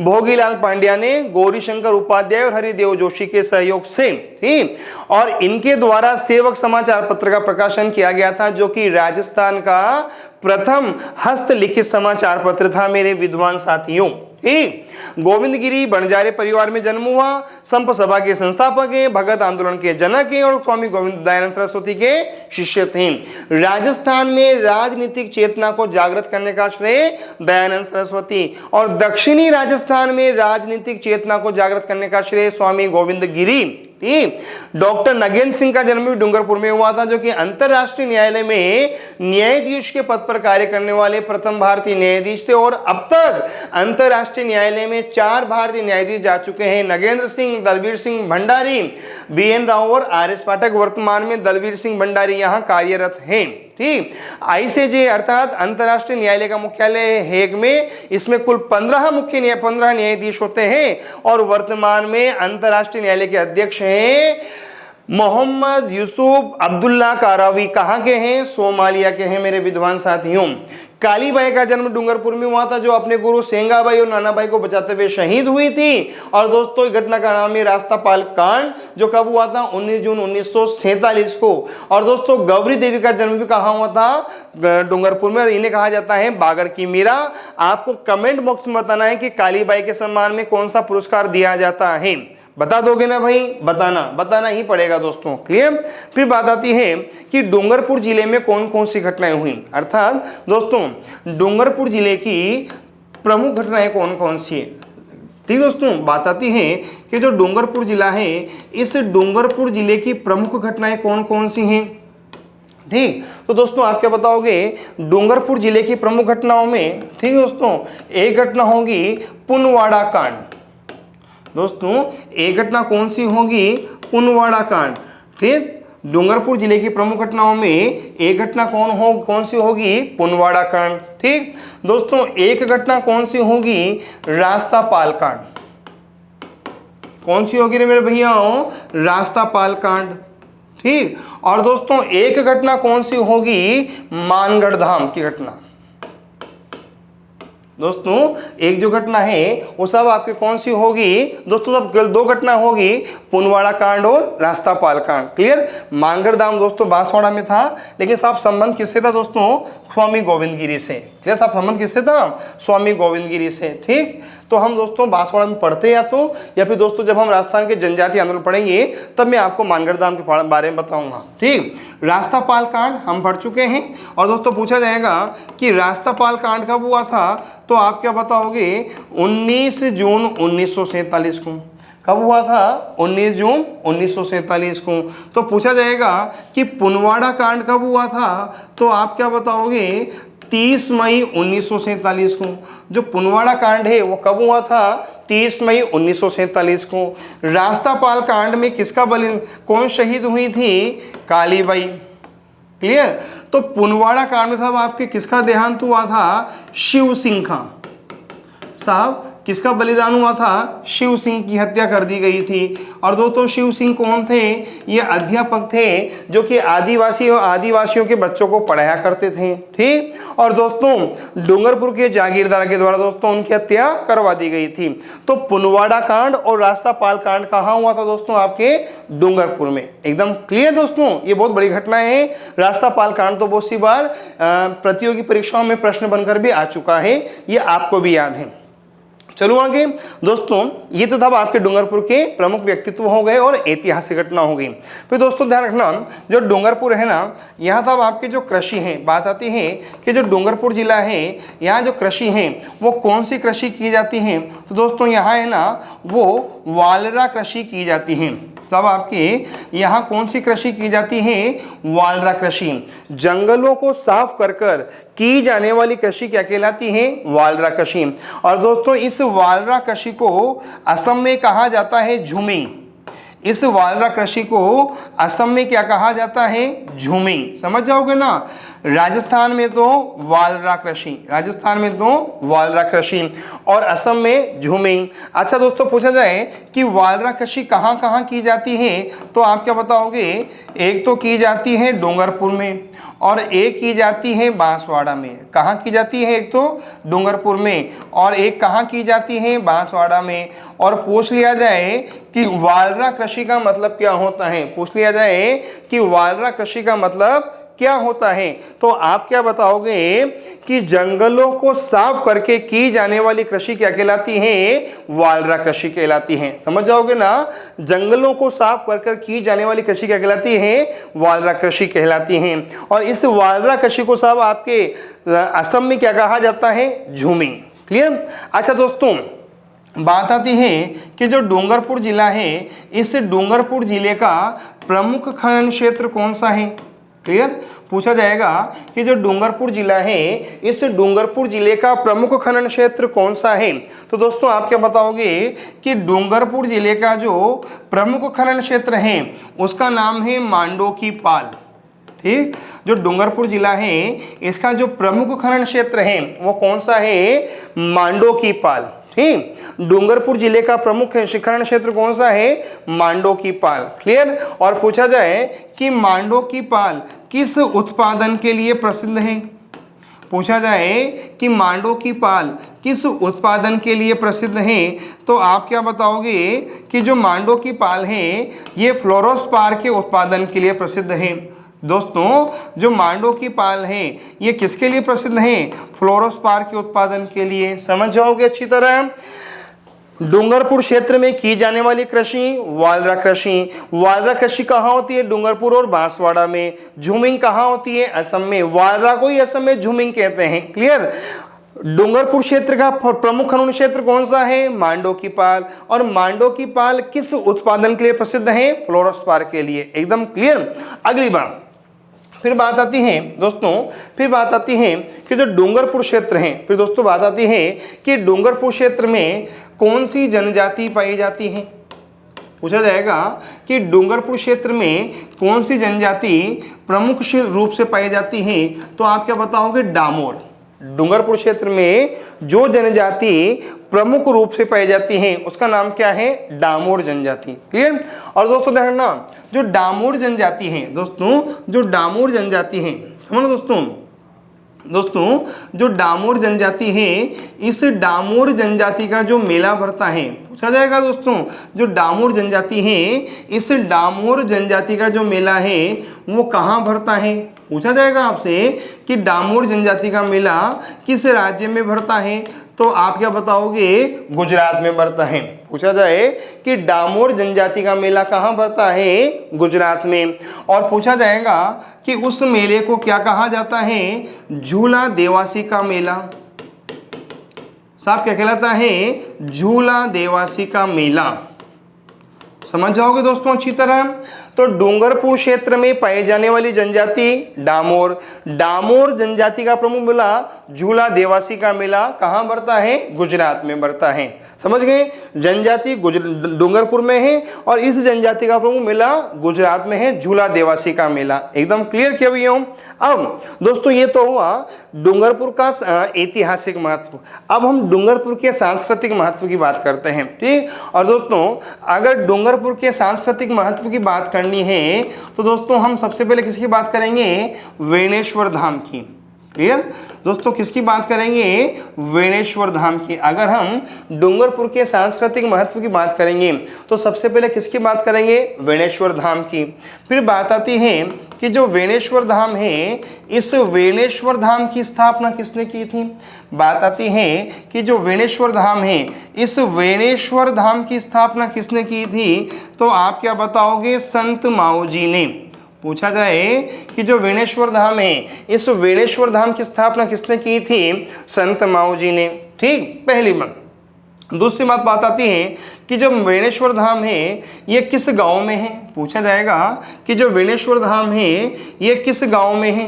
भोगीलाल पांड्या ने गौरीशंकर उपाध्याय और हरिदेव जोशी के सहयोग से, ठीक, और इनके द्वारा सेवक समाचार पत्र का प्रकाशन किया गया था, जो कि राजस्थान का प्रथम हस्तलिखित समाचार पत्र था मेरे विद्वान साथियों। गोविंदगिरी बंजारे परिवार में जन्म हुआ। संप सभा के संस्थापक हैं, भगत आंदोलन के जनक हैं और स्वामी गोविंद दयानंद सरस्वती के शिष्य थे। राजस्थान में राजनीतिक चेतना को जागृत करने का श्रेय दयानंद सरस्वती और दक्षिणी राजस्थान में राजनीतिक चेतना को जागृत करने का श्रेय स्वामी गोविंद गिरी। डॉक्टर नगेंद्र सिंह का जन्म भी डूंगरपुर में हुआ था, जो कि अंतरराष्ट्रीय न्यायालय में न्यायाधीश के पद पर कार्य करने वाले प्रथम भारतीय न्यायाधीश थे और अब तक अंतरराष्ट्रीय न्यायालय में 4 भारतीय न्यायाधीश जा चुके हैं। नगेंद्र सिंह, दलवीर सिंह भंडारी, BN राव और RS पाठक। वर्तमान में दलवीर सिंह भंडारी यहां कार्यरत हैं। ठीक, ICJ अर्थात अंतरराष्ट्रीय न्यायालय का मुख्यालय है हेग में। इसमें कुल 15 न्यायाधीश होते हैं और वर्तमान में अंतरराष्ट्रीय न्यायालय के अध्यक्ष हैं मोहम्मद यूसुफ अब्दुल्ला कारावी। कहाँ के हैं? सोमालिया के हैं मेरे विद्वान साथियों। कालीबाई का जन्म डूंगरपुर में हुआ था, जो अपने गुरु सेंगाबाई और नानाबाई को बचाते हुए शहीद हुई थी। और दोस्तों, इस घटना का नाम है रास्तापाल कांड, जो कब हुआ था? 19 जून 1947 को। और दोस्तों, गौरी देवी का जन्म भी कहाँ हुआ था? डूंगरपुर में। और इन्हें कहा जाता है बागड़ की मीरा। आपको कमेंट बॉक्स में बताना है कि कालीबाई के सम्मान में कौन सा पुरस्कार दिया जाता है। बता दोगे ना भाई? बताना ही पड़ेगा दोस्तों। क्लियर? फिर बात आती है कि डूंगरपुर जिले में कौन कौन सी घटनाएं हुई। अर्थात दोस्तों, डूंगरपुर जिले की प्रमुख घटनाएं कौन कौन सी है। ठीक दोस्तों, बात आती है कि जो डूंगरपुर जिला है, इस डूंगरपुर जिले की प्रमुख घटनाएं कौन कौन सी हैं। ठीक, तो दोस्तों आप क्या बताओगे? डूंगरपुर जिले की प्रमुख घटनाओं में, ठीक दोस्तों, एक घटना होगी पुनवाड़ा कांड। दोस्तों, एक घटना कौन सी होगी? पुनवाड़ा कांड। ठीक, डूंगरपुर जिले की प्रमुख घटनाओं में एक घटना कौन सी होगी? पुनवाड़ा कांड। ठीक दोस्तों, एक घटना कौन सी होगी? रास्तापाल कांड। कौन सी होगी रे मेरे भैया? रास्तापाल कांड। ठीक, और दोस्तों, एक घटना कौन सी होगी? मानगढ़ धाम की घटना। दोस्तों, एक जो घटना है वो सब आपके कौन सी होगी? दोस्तों, सब 2 घटना होगी, पुनवाड़ा कांड और रास्तापाल कांड। क्लियर? मानगढ़ धाम दोस्तों बांसवाड़ा में था, लेकिन साहब संबंध किससे था दोस्तों? स्वामी गोविंद गिरी से। क्लियर था? संबंध किससे था? स्वामी गोविंद गिरी से। ठीक, तो हम दोस्तों बांसवाड़ा में पढ़ते या फिर दोस्तों जब हम राजस्थान के जनजातीय आंदोलन पढ़ेंगे तब मैं आपको मानगढ़ धाम के बारे में बताऊंगा। ठीक, रास्तापाल कांड हम पढ़ चुके हैं। और दोस्तों पूछा जाएगा कि रास्तापाल कांड कब हुआ था, तो आप क्या बताओगे? 19 जून 1947 को। कब हुआ था? 19 जून 1947 को। तो पूछा जाएगा कि पुनवाड़ा कांड कब हुआ था, तो आप क्या बताओगे? 30 मई 1947 को। जो पुनवाड़ा कांड है वो कब हुआ था? 30 मई 1947 को। रास्तापाल कांड में किसका कौन शहीद हुई थी? कालीबाई। क्लियर? तो पुनवाड़ा कांड में साहब आपके किसका देहांत हुआ था? शिव सिंह का। साहब किसका बलिदान हुआ था? शिव सिंह की हत्या कर दी गई थी। और दोस्तों, शिव सिंह कौन थे? ये अध्यापक थे जो कि आदिवासियों के बच्चों को पढ़ाया करते थे। ठीक, और दोस्तों डूंगरपुर के जागीरदार के द्वारा दोस्तों उनकी हत्या करवा दी गई थी। तो पुनवाड़ा कांड और रास्तापाल कांड कहाँ हुआ था दोस्तों? आपके डूंगरपुर में। एकदम क्लियर दोस्तों, ये बहुत बड़ी घटनाएं हैं। रास्तापाल कांड तो बहुत सी बार प्रतियोगी परीक्षाओं में प्रश्न बनकर भी आ चुका है, ये आपको भी याद है। चलो आगे दोस्तों, ये तो था आपके डूंगरपुर के प्रमुख व्यक्तित्व हो गए और ऐतिहासिक घटना हो गई। फिर दोस्तों ध्यान रखना, जो डूंगरपुर है ना, यहाँ तब आपके जो कृषि हैं, बात आती है कि जो डूंगरपुर जिला है, यहाँ जो कृषि है वो कौन सी कृषि की जाती है, तो दोस्तों यहाँ है ना वो वालरा कृषि की जाती है। तब आपके यहाँ कौन सी कृषि की जाती है? वालरा कृषि। जंगलों को साफ कर की जाने वाली कृषि क्या कहलाती है? वालरा कृषि। और दोस्तों इस वालरा कृषि को असम में कहा जाता है झूमिंग। इस वालरा कृषि को असम में क्या कहा जाता है? झूमिंग। समझ जाओगे ना, राजस्थान में तो वालरा कृषि, राजस्थान में तो वालरा कृषि, और असम में झूमिंग। अच्छा दोस्तों, पूछा जाए कि वालरा कृषि कहाँ कहाँ की जाती है, तो आप क्या बताओगे? एक तो की जाती है डूंगरपुर में, और एक की जाती है बांसवाड़ा में। कहाँ की जाती है? एक तो डूंगरपुर में, और एक कहाँ की जाती है? बांसवाड़ा में। और पूछ लिया जाए कि वालरा कृषि का मतलब क्या होता है, पूछ लिया जाए कि वालरा कृषि का मतलब क्या होता है, तो आप क्या बताओगे कि जंगलों को साफ करके की जाने वाली कृषि क्या कहलाती है? वालरा कृषि कहलाती है। समझ जाओगे ना, जंगलों को साफ कर की जाने वाली कृषि क्या कहलाती है? वालरा कृषि कहलाती है। और इस वालरा कृषि को साहब आपके असम में क्या कहा जाता है? झूमिंग। क्लियर? अच्छा दोस्तों, बात आती है कि जो डूंगरपुर जिला है, इस डूंगरपुर जिले का प्रमुख खनन क्षेत्र कौन सा है? क्लियर? पूछा जाएगा कि जो डूंगरपुर जिला है, इस डूंगरपुर जिले का प्रमुख खनन क्षेत्र कौन सा है? तो दोस्तों आप क्या बताओगे कि डूंगरपुर जिले का जो प्रमुख खनन क्षेत्र है उसका नाम है मांडो की पाल। ठीक, जो डूंगरपुर जिला है इसका जो प्रमुख खनन क्षेत्र है वो कौन सा है? मांडो की पाल। ठीक, डूंगरपुर जिले का प्रमुख खनन क्षेत्र कौन सा है? मांडो की पाल। क्लियर? और पूछा जाए कि मांडो की पाल किस उत्पादन के लिए प्रसिद्ध है? पूछा जाए कि मांडो की पाल किस उत्पादन के लिए प्रसिद्ध है, तो आप क्या बताओगे कि जो मांडो की पाल है ये फ्लोरोस्पार के उत्पादन के लिए प्रसिद्ध है। दोस्तों, जो मांडो की पाल है ये किसके लिए प्रसिद्ध है? फ्लोरोस्पार के उत्पादन के लिए। समझ जाओगे अच्छी तरह। डूंगरपुर क्षेत्र में की जाने वाली कृषि वालरा कृषि। वालरा कृषि कहाँ होती है? डूंगरपुर और बांसवाड़ा में। झूमिंग कहाँ होती है? असम में। वालरा को ही असम में झूमिंग कहते हैं। क्लियर? डूंगरपुर क्षेत्र का प्रमुख खनन क्षेत्र कौन सा है? मांडो की पाल। और मांडो की पाल किस उत्पादन के लिए प्रसिद्ध है? फ्लोरोस्पार के लिए। एकदम क्लियर। अगली बात, फिर बात आती है दोस्तों, फिर बात आती है कि जो डूंगरपुर क्षेत्र है, फिर दोस्तों बात आती है कि डूंगरपुर क्षेत्र में कौन सी जनजाति पाई जाती है? पूछा जाएगा कि डूंगरपुर क्षेत्र में कौन सी जनजाति प्रमुख रूप से पाई जाती है, तो आप क्या बताओगे? डामोर। डूंगरपुर क्षेत्र में जो जनजाति प्रमुख रूप से पाई जाती है उसका नाम क्या है? डामोर जनजाति। क्लियर? और दोस्तों ध्यान रखना, जो डामोर जनजाति है, दोस्तों जो डामोर जनजाति है, समझो दोस्तों जो डामोर जनजाति है, इस डामोर जनजाति का जो मेला भरता है, पूछा जाएगा दोस्तों, जो डामोर जनजाति है इस डामोर जनजाति का जो मेला है वो कहाँ भरता है? पूछा जाएगा आपसे कि डामोर जनजाति का मेला किस राज्य में भरता है, तो आप क्या बताओगे? गुजरात में भरता है। पूछा जाए कि डामोर जनजाति का मेला कहाँ भरता है? गुजरात में। और पूछा जाएगा कि उस मेले को क्या कहा जाता है? झूला देवासी का मेला। साहब क्या कहलाता है? झूला देवासी का मेला। समझ जाओगे दोस्तों अच्छी तरह। तो डूंगरपुर क्षेत्र में पाई जाने वाली जनजाति डामोर। डामोर जनजाति का प्रमुख मेला झूला देवासी का मेला कहाँ भरता है? गुजरात में भरता है। समझ गए? जनजाति डूंगरपुर में है और इस जनजाति का प्रमुख मेला गुजरात में है, झूला देवासी का मेला। एकदम क्लियर किया भैया। अब दोस्तों ये तो हुआ डूंगरपुर का ऐतिहासिक महत्व। अब हम डूंगरपुर के सांस्कृतिक महत्व की बात करते हैं। ठीक, और दोस्तों अगर डूंगरपुर के सांस्कृतिक महत्व की बात करनी है तो दोस्तों हम सबसे पहले किसकी बात करेंगे? वेणेश्वर धाम की। क्लियर दोस्तों, किसकी बात करेंगे? वेणेश्वर धाम की। अगर हम डूंगरपुर के सांस्कृतिक महत्व की बात करेंगे तो सबसे पहले किसकी बात करेंगे? वेणेश्वर धाम की। फिर बात आती है कि जो वेणेश्वर धाम है, इस वेणेश्वर धाम की स्थापना किसने की थी? बात आती है कि जो वेणेश्वर धाम है, इस वेणेश्वर धाम की स्थापना किसने की थी, तो आप क्या बताओगे? संत माओ जी ने। पूछा जाए कि जो वेणेश्वर धाम है, इस वेणेश्वर धाम की स्थापना किसने की थी? संत माओ जी ने। ठीक, पहली बात। दूसरी बात आती है कि जो वेणेश्वर धाम है ये किस गांव में है? पूछा जाएगा कि जो वेणेश्वर धाम है ये किस गांव में है?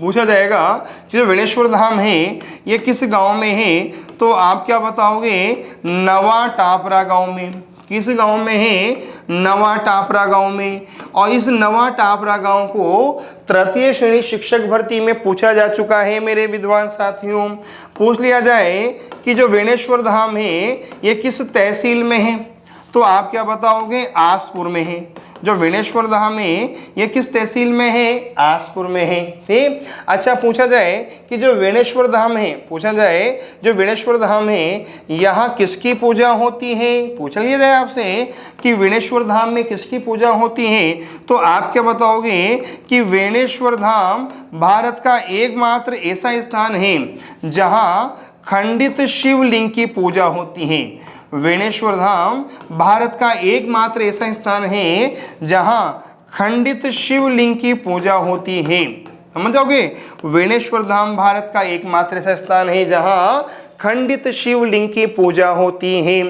पूछा जाएगा कि जो वेणेश्वर धाम है ये किस गांव में है, तो आप क्या बताओगे? नवा टापरा गांव में। किस गांव में है? नवा टापरा गांव में। और इस नवा टापरा गांव को तृतीय श्रेणी शिक्षक भर्ती में पूछा जा चुका है मेरे विद्वान साथियों। पूछ लिया जाए कि जो वेणेश्वर धाम है ये किस तहसील में है, तो आप क्या बताओगे? आसपुर में है। जो वेणेश्वर धाम है ये किस तहसील में है? आसपुर में है। ठीक। अच्छा, पूछा जाए कि जो वेणेश्वर धाम है, पूछा जाए जो वेणेश्वर धाम है यहाँ किसकी पूजा होती है? पूछ लिया जाए आपसे कि वेणेश्वर धाम में किसकी पूजा होती है, तो आप क्या बताओगे कि वेणेश्वर धाम भारत का एकमात्र ऐसा स्थान है जहाँ खंडित शिवलिंग की पूजा होती है। वेणेश्वर धाम भारत का एकमात्र ऐसा स्थान है जहां खंडित शिवलिंग की पूजा होती है। समझ जाओगे? वेणेश्वर धाम भारत का एकमात्र ऐसा स्थान है जहां खंडित शिवलिंग की पूजा होती है।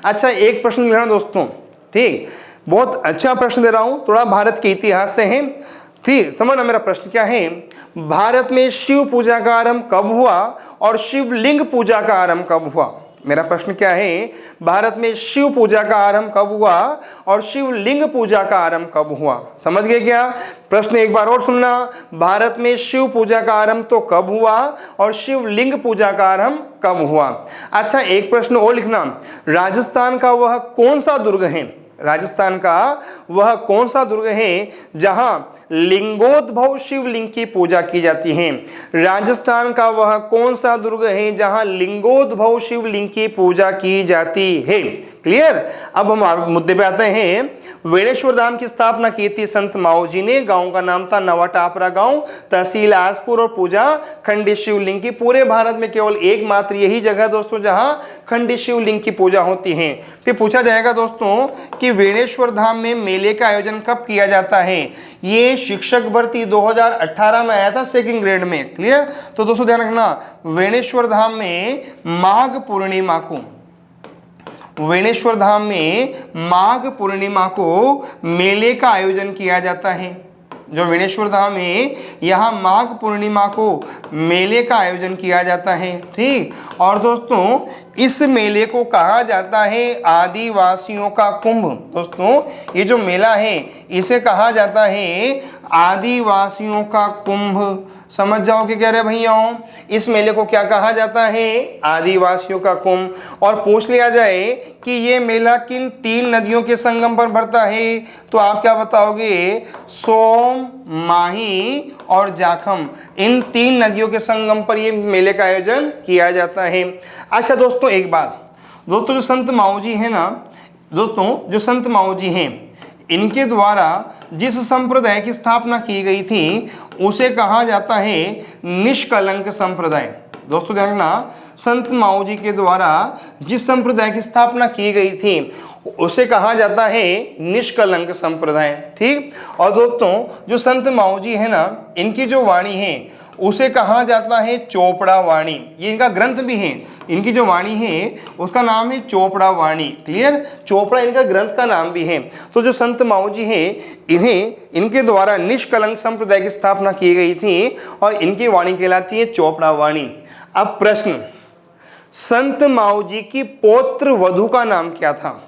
अच्छा, एक प्रश्न लेना दोस्तों। ठीक, बहुत अच्छा प्रश्न दे रहा हूं, थोड़ा भारत के इतिहास से है। ठीक, समझना मेरा प्रश्न क्या है। भारत में शिव पूजा का आरंभ कब हुआ और शिवलिंग पूजा का आरंभ कब हुआ? मेरा प्रश्न क्या है, भारत में शिव पूजा का आरंभ कब हुआ और शिवलिंग पूजा का आरंभ कब हुआ? समझ गए क्या? प्रश्न एक बार और सुनना। भारत में शिव पूजा का आरंभ तो कब हुआ और शिवलिंग पूजा का आरंभ कब हुआ? अच्छा, एक प्रश्न और लिखना। राजस्थान का वह कौन सा दुर्ग है, राजस्थान का वह कौन सा दुर्ग है जहां लिंगोद्भव शिवलिंग की पूजा की जाती है? राजस्थान का वह कौन सा दुर्ग है जहां लिंगोद्भव शिवलिंग की पूजा की जाती है? क्लियर? अब हम मुद्दे पे आते हैं। वेणेश्वर धाम की स्थापना की थी संत माओ जी ने। गांव का नाम था नवा टापरा गांव, तहसील आसपुर, और पूजा खंडित शिवलिंग की। पूरे भारत में केवल एकमात्र यही जगह दोस्तों जहां खंडित शिवलिंग की पूजा होती है। फिर पूछा जाएगा दोस्तों कि वेणेश्वर धाम में मेले का आयोजन कब किया जाता है? ये शिक्षक भर्ती 2018 में आया था, सेकंड ग्रेड में। क्लियर? तो दोस्तों ध्यान रखना, वेणेश्वर धाम में माघ पूर्णिमा को, वेणेश्वर धाम में माघ पूर्णिमा को मेले का आयोजन किया जाता है। जो वेणेश्वर धाम है यहाँ माघ पूर्णिमा को मेले का आयोजन किया जाता है। ठीक। और दोस्तों इस मेले को कहा जाता है आदिवासियों का कुंभ। दोस्तों ये जो मेला है इसे कहा जाता है आदिवासियों का कुंभ। समझ जाओ कि कह रहे भैयाओं, इस मेले को क्या कहा जाता है? आदिवासियों का कुंभ। और पूछ लिया जाए कि ये मेला किन 3 नदियों के संगम पर बढ़ता है, तो आप क्या बताओगे? सोम, माही और जाखम, इन 3 नदियों के संगम पर ये मेले का आयोजन किया जाता है। अच्छा दोस्तों एक बात, दोस्तों जो संत माओ जी है ना, दोस्तों जो संत माओ जी हैं इनके द्वारा जिस संप्रदाय की स्थापना की गई थी उसे कहा जाता है निष्कलंक संप्रदाय। दोस्तों ध्यान रखना, संत माओ जी के द्वारा जिस संप्रदाय की स्थापना की गई थी उसे कहा जाता है निष्कलंक संप्रदाय। ठीक। और दोस्तों जो संत माओ जी है ना, इनकी जो वाणी है उसे कहा जाता है चोपड़ा वाणी। ये इनका ग्रंथ भी है, इनकी जो वाणी है उसका नाम है चोपड़ा वाणी। क्लियर? चोपड़ा इनका ग्रंथ का नाम भी है। तो जो संत माओ जी है इनके द्वारा निष्कलंक संप्रदाय की स्थापना की गई थी और इनकी वाणी कहलाती है चोपड़ा वाणी। अब प्रश्न, संत माओ जी की पौत्र वधू का नाम क्या था?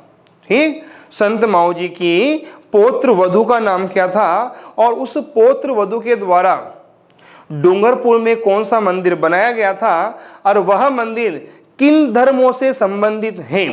ठीक, संत माओ जी की पौत्र वधू का नाम क्या था और उस पौत्र वधू के द्वारा डूंगरपुर में कौन सा मंदिर बनाया गया था और वह मंदिर किन धर्मों से संबंधित है?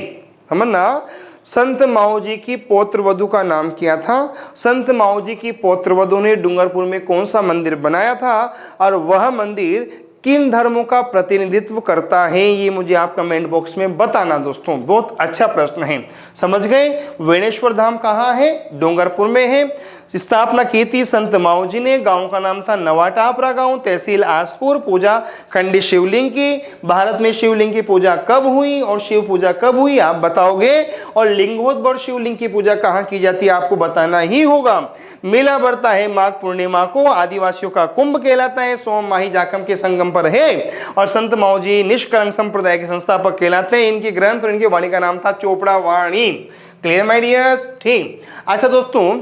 समझना, संत माओ जी की पौत्र वधू का नाम क्या था, संत माओ जी की पौत्र वधू ने डूंगरपुर में कौन सा मंदिर बनाया था और वह मंदिर किन धर्मों का प्रतिनिधित्व करता है, ये मुझे आप कमेंट बॉक्स में बताना दोस्तों। बहुत अच्छा प्रश्न है। समझ गए? वेणेश्वर धाम कहाँ है? डूंगरपुर में है। स्थापना की थी संत माओ जी ने। गांव का नाम था नवा टापरा गांव, तहसील आसपुर, पूजा खंडित शिवलिंग की। भारत में शिवलिंग की पूजा कब हुई और शिव पूजा कब हुई आप बताओगे। और लिंगोद्भव शिवलिंग की पूजा कहाँ की जाती है आपको बताना ही होगा। मेला बढ़ता है माघ पूर्णिमा को, आदिवासियों का कुंभ कहलाता है, सोम माही जाखम के संगम पर है। और संत माओ जी निष्कलंक संप्रदाय के संस्थापक कहलाते हैं। इनके ग्रंथ और इनकी वाणी का नाम था Chopra Vani. Clear my dears? ठीक। अच्छा दोस्तों,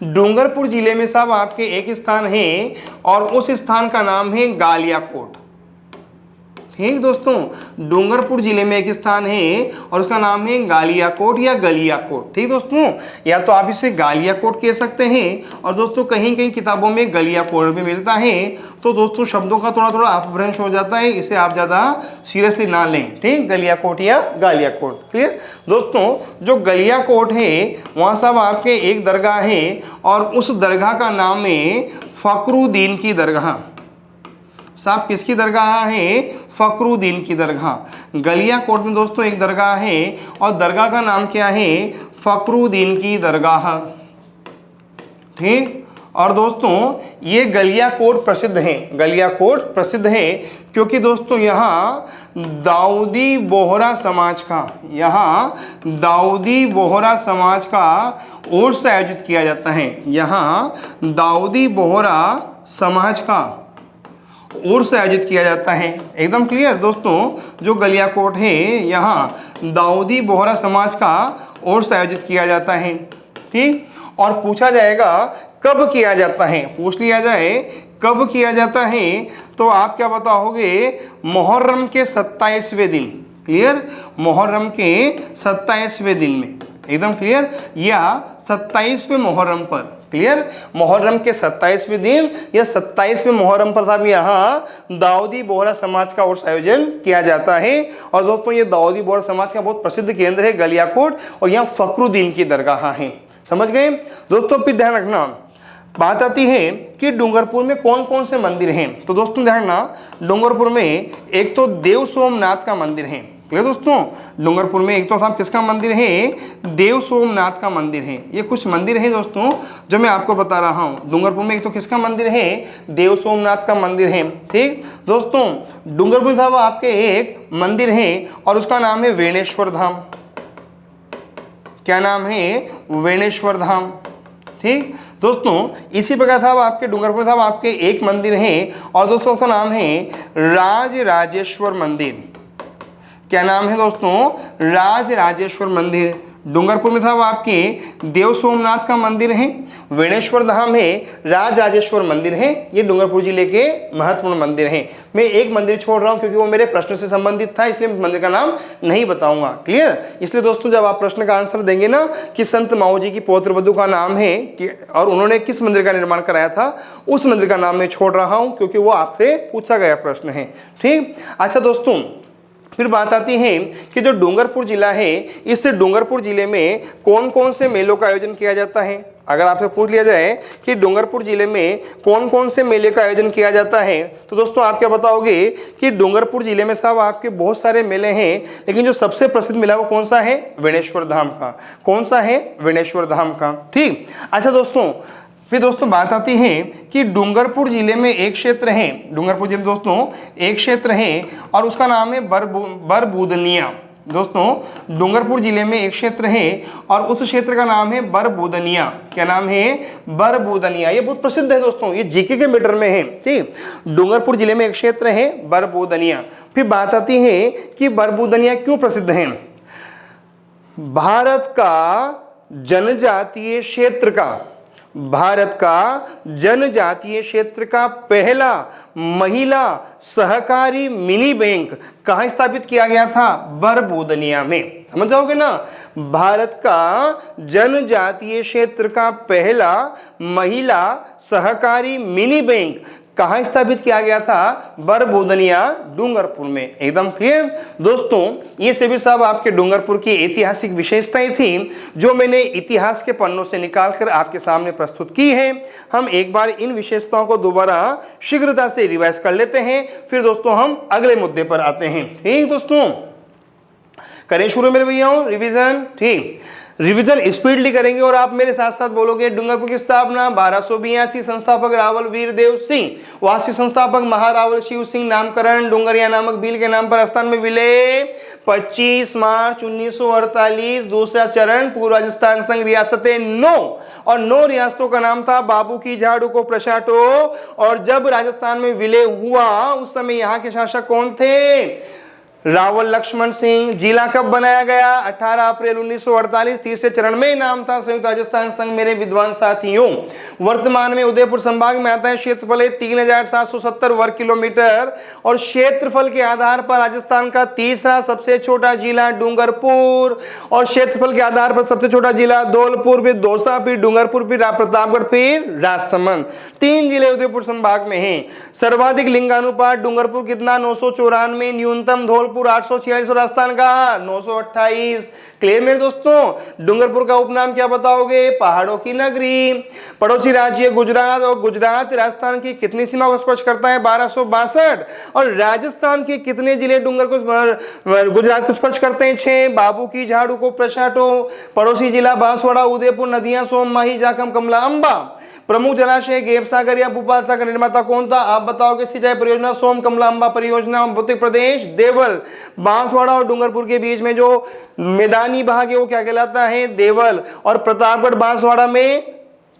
डूंगरपुर जिले में साहब आपके एक स्थान है और उस स्थान का नाम है गालियाकोट। ठीक दोस्तों, डूंगरपुर जिले में एक स्थान है और उसका नाम है गालियाकोट या गलियाकोट। ठीक दोस्तों, या तो आप इसे गालियाकोट कह सकते हैं और दोस्तों कहीं कहीं किताबों में गलियाकोट भी मिलता है। तो दोस्तों शब्दों का थोड़ा थोड़ा अपभ्रंश हो जाता है, इसे आप ज़्यादा सीरियसली ना लें। ठीक, गलियाकोट या गालियाकोट, क्लियर दोस्तों। जो गलियाकोट है वहाँ साहब आपके एक दरगाह है और उस दरगाह का नाम है फखरुद्दीन की दरगाह। साहब किसकी दरगाह है? फखरुद्दीन की दरगाह। गलियाकोट में दोस्तों एक दरगाह है और दरगाह का नाम क्या है? फखरुद्दीन की दरगाह। ठीक, और दोस्तों ये गलियाकोट प्रसिद्ध है, गलियाकोट प्रसिद्ध है क्योंकि दोस्तों यहाँ दाऊदी बोहरा समाज का, यहाँ दाऊदी बोहरा समाज का उर्स आयोजित किया जाता है। यहाँ दाऊदी बोहरा समाज का उर्स आयोजित किया जाता है। एकदम क्लियर दोस्तों, जो गलियाकोट है यहाँ दाऊदी बोहरा समाज का उर्स आयोजित किया जाता है। ठीक, और पूछा जाएगा कब किया जाता है, पूछ लिया जाए कब किया जाता है तो आप क्या बताओगे? मुहर्रम के 27वें दिन। क्लियर, मुहर्रम के 27वें दिन में, एकदम क्लियर, या 27वें मुहर्रम पर। क्लियर, मुहर्रम के 27वें दिन या 27वें मुहर्रम पर था यहाँ दाऊदी बोहरा समाज का उर्स आयोजन किया जाता है। और दोस्तों ये दाऊदी बोहरा समाज का बहुत प्रसिद्ध केंद्र है गलियाकोट और यहाँ फखरुद्दीन की दरगाह है। समझ गए दोस्तों? फिर ध्यान रखना, बात आती है कि डूंगरपुर में कौन कौन से मंदिर हैं। तो दोस्तों ध्यान रखना, डूंगरपुर में एक तो देव सोमनाथ का मंदिर है। क्लियर दोस्तों, डूंगरपुर में एक तो साहब किसका मंदिर है? देव सोमनाथ का मंदिर है। ये कुछ मंदिर है दोस्तों जो मैं आपको बता रहा हूँ। डूंगरपुर में एक तो किसका मंदिर है? देव सोमनाथ का मंदिर है। ठीक दोस्तों, डूंगरपुर में साहब आपके एक मंदिर है और उसका नाम है वेणेश्वर धाम। क्या नाम है? वेणेश्वर धाम। ठीक दोस्तों, इसी प्रकार साहब आपके डूंगरपुर साहब आपके एक मंदिर है और दोस्तों उसका नाम है राज राजेश्वर मंदिर। क्या नाम है दोस्तों? राज राजेश्वर मंदिर। डूंगरपुर में साहब आपके देव सोमनाथ का मंदिर है, वेणेश्वर धाम है, राज राजेश्वर मंदिर है। ये डूंगरपुर जिले के महत्वपूर्ण मंदिर हैं। मैं एक मंदिर छोड़ रहा हूँ क्योंकि वो मेरे प्रश्न से संबंधित था, इसलिए मंदिर का नाम नहीं बताऊंगा। क्लियर, इसलिए दोस्तों जब आप प्रश्न का आंसर देंगे ना कि संत माऊ जी की पौत्र वधु का नाम है और उन्होंने किस मंदिर का निर्माण कराया था, उस मंदिर का नाम मैं छोड़ रहा हूँ क्योंकि वो आपसे पूछा गया प्रश्न है। ठीक, अच्छा दोस्तों फिर बात आती है कि जो डूंगरपुर जिला है, इस डूंगरपुर जिले में कौन कौन से मेलों का आयोजन किया जाता है। अगर आपसे पूछ लिया जाए कि डूंगरपुर जिले में कौन कौन से मेले का आयोजन किया जाता है तो दोस्तों आप क्या बताओगे कि डूंगरपुर जिले में साहब आपके बहुत सारे मेले हैं, लेकिन जो सबसे प्रसिद्ध मेला वो कौन सा है? वेणेश्वर धाम का। कौन सा है? वेणेश्वर धाम का। ठीक, अच्छा दोस्तों फिर दोस्तों बात आती है कि डूंगरपुर जिले में एक क्षेत्र है, डूंगरपुर जिले दोस्तों एक क्षेत्र है और उसका नाम है बरबूदनिया। दोस्तों डूंगरपुर जिले में एक क्षेत्र है और उस क्षेत्र का नाम है बरबूदनिया। क्या नाम है? बरबूदनिया। ये बहुत प्रसिद्ध है दोस्तों, ये जीके के मैटर में है। ठीक, डूंगरपुर जिले में एक क्षेत्र है बरबूदनिया। फिर बात आती है कि बरबूदनिया क्यों प्रसिद्ध है? भारत का जनजातीय क्षेत्र का, भारत का जनजातीय क्षेत्र का पहला महिला सहकारी मिनी बैंक कहाँ स्थापित किया गया था? बरबूदनिया में। समझ जाओगे ना, भारत का जनजातीय क्षेत्र का पहला महिला सहकारी मिनी बैंक कहाँ स्थापित किया गया था? बरबूदनिया, डूंगरपुर में। एकदम क्लियर दोस्तों, ये सभी सब आपके डूंगरपुर की ऐतिहासिक विशेषताएं थी जो मैंने इतिहास के पन्नों से निकालकर आपके सामने प्रस्तुत की है। हम एक बार इन विशेषताओं को दोबारा शीघ्रता से रिवाइज कर लेते हैं, फिर दोस्तों हम अगले मुद्दे पर आते हैं। ठीक दोस्तों, करें शुरू मेरे भैया रिवीजन। ठीक, रिवीजन स्पीडली करेंगे और आप मेरे साथ साथ बोलोगे। डूंगरपुर की स्थापना 1282, संस्थापक रावल वीरदेव सिंह, वास्तविक संस्थापक महारावल शिव सिंह, नामकरण डूंगरिया नामक भील के नाम पर स्थान में विलय 25 मार्च 1948, दूसरा चरण पूर्व राजस्थान संघ रियासतें 9 और 9 रियासतों का नाम था बाबू की झाड़ू को प्रशाटो। और जब राजस्थान में विलय हुआ उस समय यहाँ के शासक कौन थे? रावल लक्ष्मण सिंह। जिला कब बनाया गया? 18 अप्रैल 1948। तीसरे चरण में नाम था संयुक्त राजस्थान संघ मेरे विद्वान साथियों। वर्तमान में उदयपुर संभाग में आता है। क्षेत्रफल है 3770 वर्ग किलोमीटर और क्षेत्रफल के आधार पर राजस्थान का तीसरा सबसे छोटा जिला डूंगरपुर और क्षेत्रफल के आधार पर सबसे छोटा जिला धौलपुर, फिर दौसा, फिर डूंगरपुर, फिर प्रतापगढ़, फिर राजसमंद। 3 जिले उदयपुर संभाग में हैं। सर्वाधिक लिंगानुपात डूंगरपुर कितना? 994। न्यूनतम धौलपुर 846 और राजस्थान का 928। क्लियर मेरे दोस्तों? डूंगरपुर का उपनाम क्या बताओगे? पहाड़ों की नगरी। पड़ोसी राज्य गुजरात और गुजरात राजस्थान की कितनी सीमा को स्पर्श करता है? 1262। और राजस्थान के कितने जिले डूंगर को गुजरात को स्पर्श करते हैं? 6। बाबू की झाड़ू को प्रशाटो। पड़ोसी जिला बांसवाड़ा, उदयपुर, नदियां सोम, माही, जाखम, कमला, अंबा। प्रमुख जलाशय गेप सागर या भोपाल सागर। निर्माता कौन था? आप बताओगे। सिंचाई परियोजना सोम, कमला, अंबा परियोजना। भौतिक प्रदेश देवल। बांसवाड़ा और डूंगरपुर के बीच में जो मैदानी भाग है वो क्या कहलाता है? देवल। और प्रतापगढ़ बांसवाड़ा में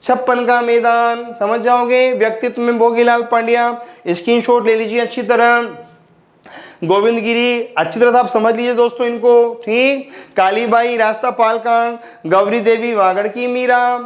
56 का मैदान। समझ जाओगे। व्यक्तित्व में भोगीलाल पांड्या। स्क्रीनशॉट ले लीजिए अच्छी तरह। गोविंदगिरी अच्छी तरह आप समझ लीजिए दोस्तों इनको। ठीक। कालीबाई रास्ता पालकांड। गौरी देवी वागड़ की मीरा।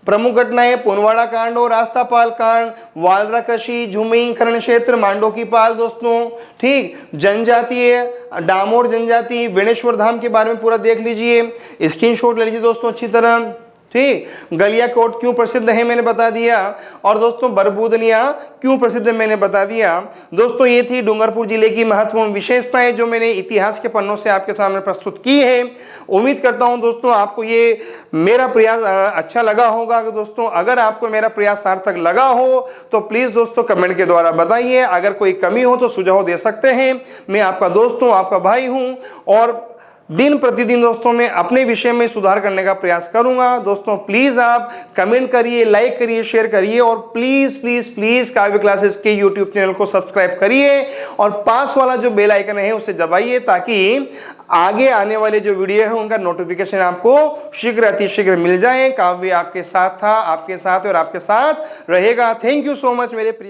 प्रमुख घटनाएं पुनवाड़ा कांड और रास्तापाल कांड। वालरा कृषि, झुमिंग खनन क्षेत्र, मांडो की पाल दोस्तों। ठीक। जनजातीय डामोर जनजाति, वेणेश्वर धाम के बारे में पूरा देख लीजिए। स्क्रीनशॉट ले लीजिए दोस्तों अच्छी तरह। ठीक। गलियाकोट क्यों प्रसिद्ध है मैंने बता दिया। और दोस्तों बरबूदनिया क्यों प्रसिद्ध है मैंने बता दिया। दोस्तों ये थी डूंगरपुर जिले की महत्वपूर्ण विशेषताएं जो मैंने इतिहास के पन्नों से आपके सामने प्रस्तुत की है। उम्मीद करता हूं दोस्तों आपको ये मेरा प्रयास अच्छा लगा होगा। दोस्तों अगर आपको मेरा प्रयास सार्थक लगा हो तो प्लीज दोस्तों कमेंट के द्वारा बताइए। अगर कोई कमी हो तो सुझाव दे सकते हैं। मैं आपका दोस्त हूं, आपका भाई हूं और दिन प्रतिदिन दोस्तों मैं अपने विषय में सुधार करने का प्रयास करूंगा। दोस्तों प्लीज आप कमेंट करिए, लाइक करिए, शेयर करिए और प्लीज प्लीज प्लीज काव्य क्लासेस के यूट्यूब चैनल को सब्सक्राइब करिए और पास वाला जो बेल आइकन है उसे दबाइए ताकि आगे आने वाले जो वीडियो है उनका नोटिफिकेशन आपको शीघ्र अतिशीघ्र मिल जाए। काव्य आपके साथ था, आपके साथ और आपके साथ रहेगा। थैंक यू सो मच मेरे प्रिय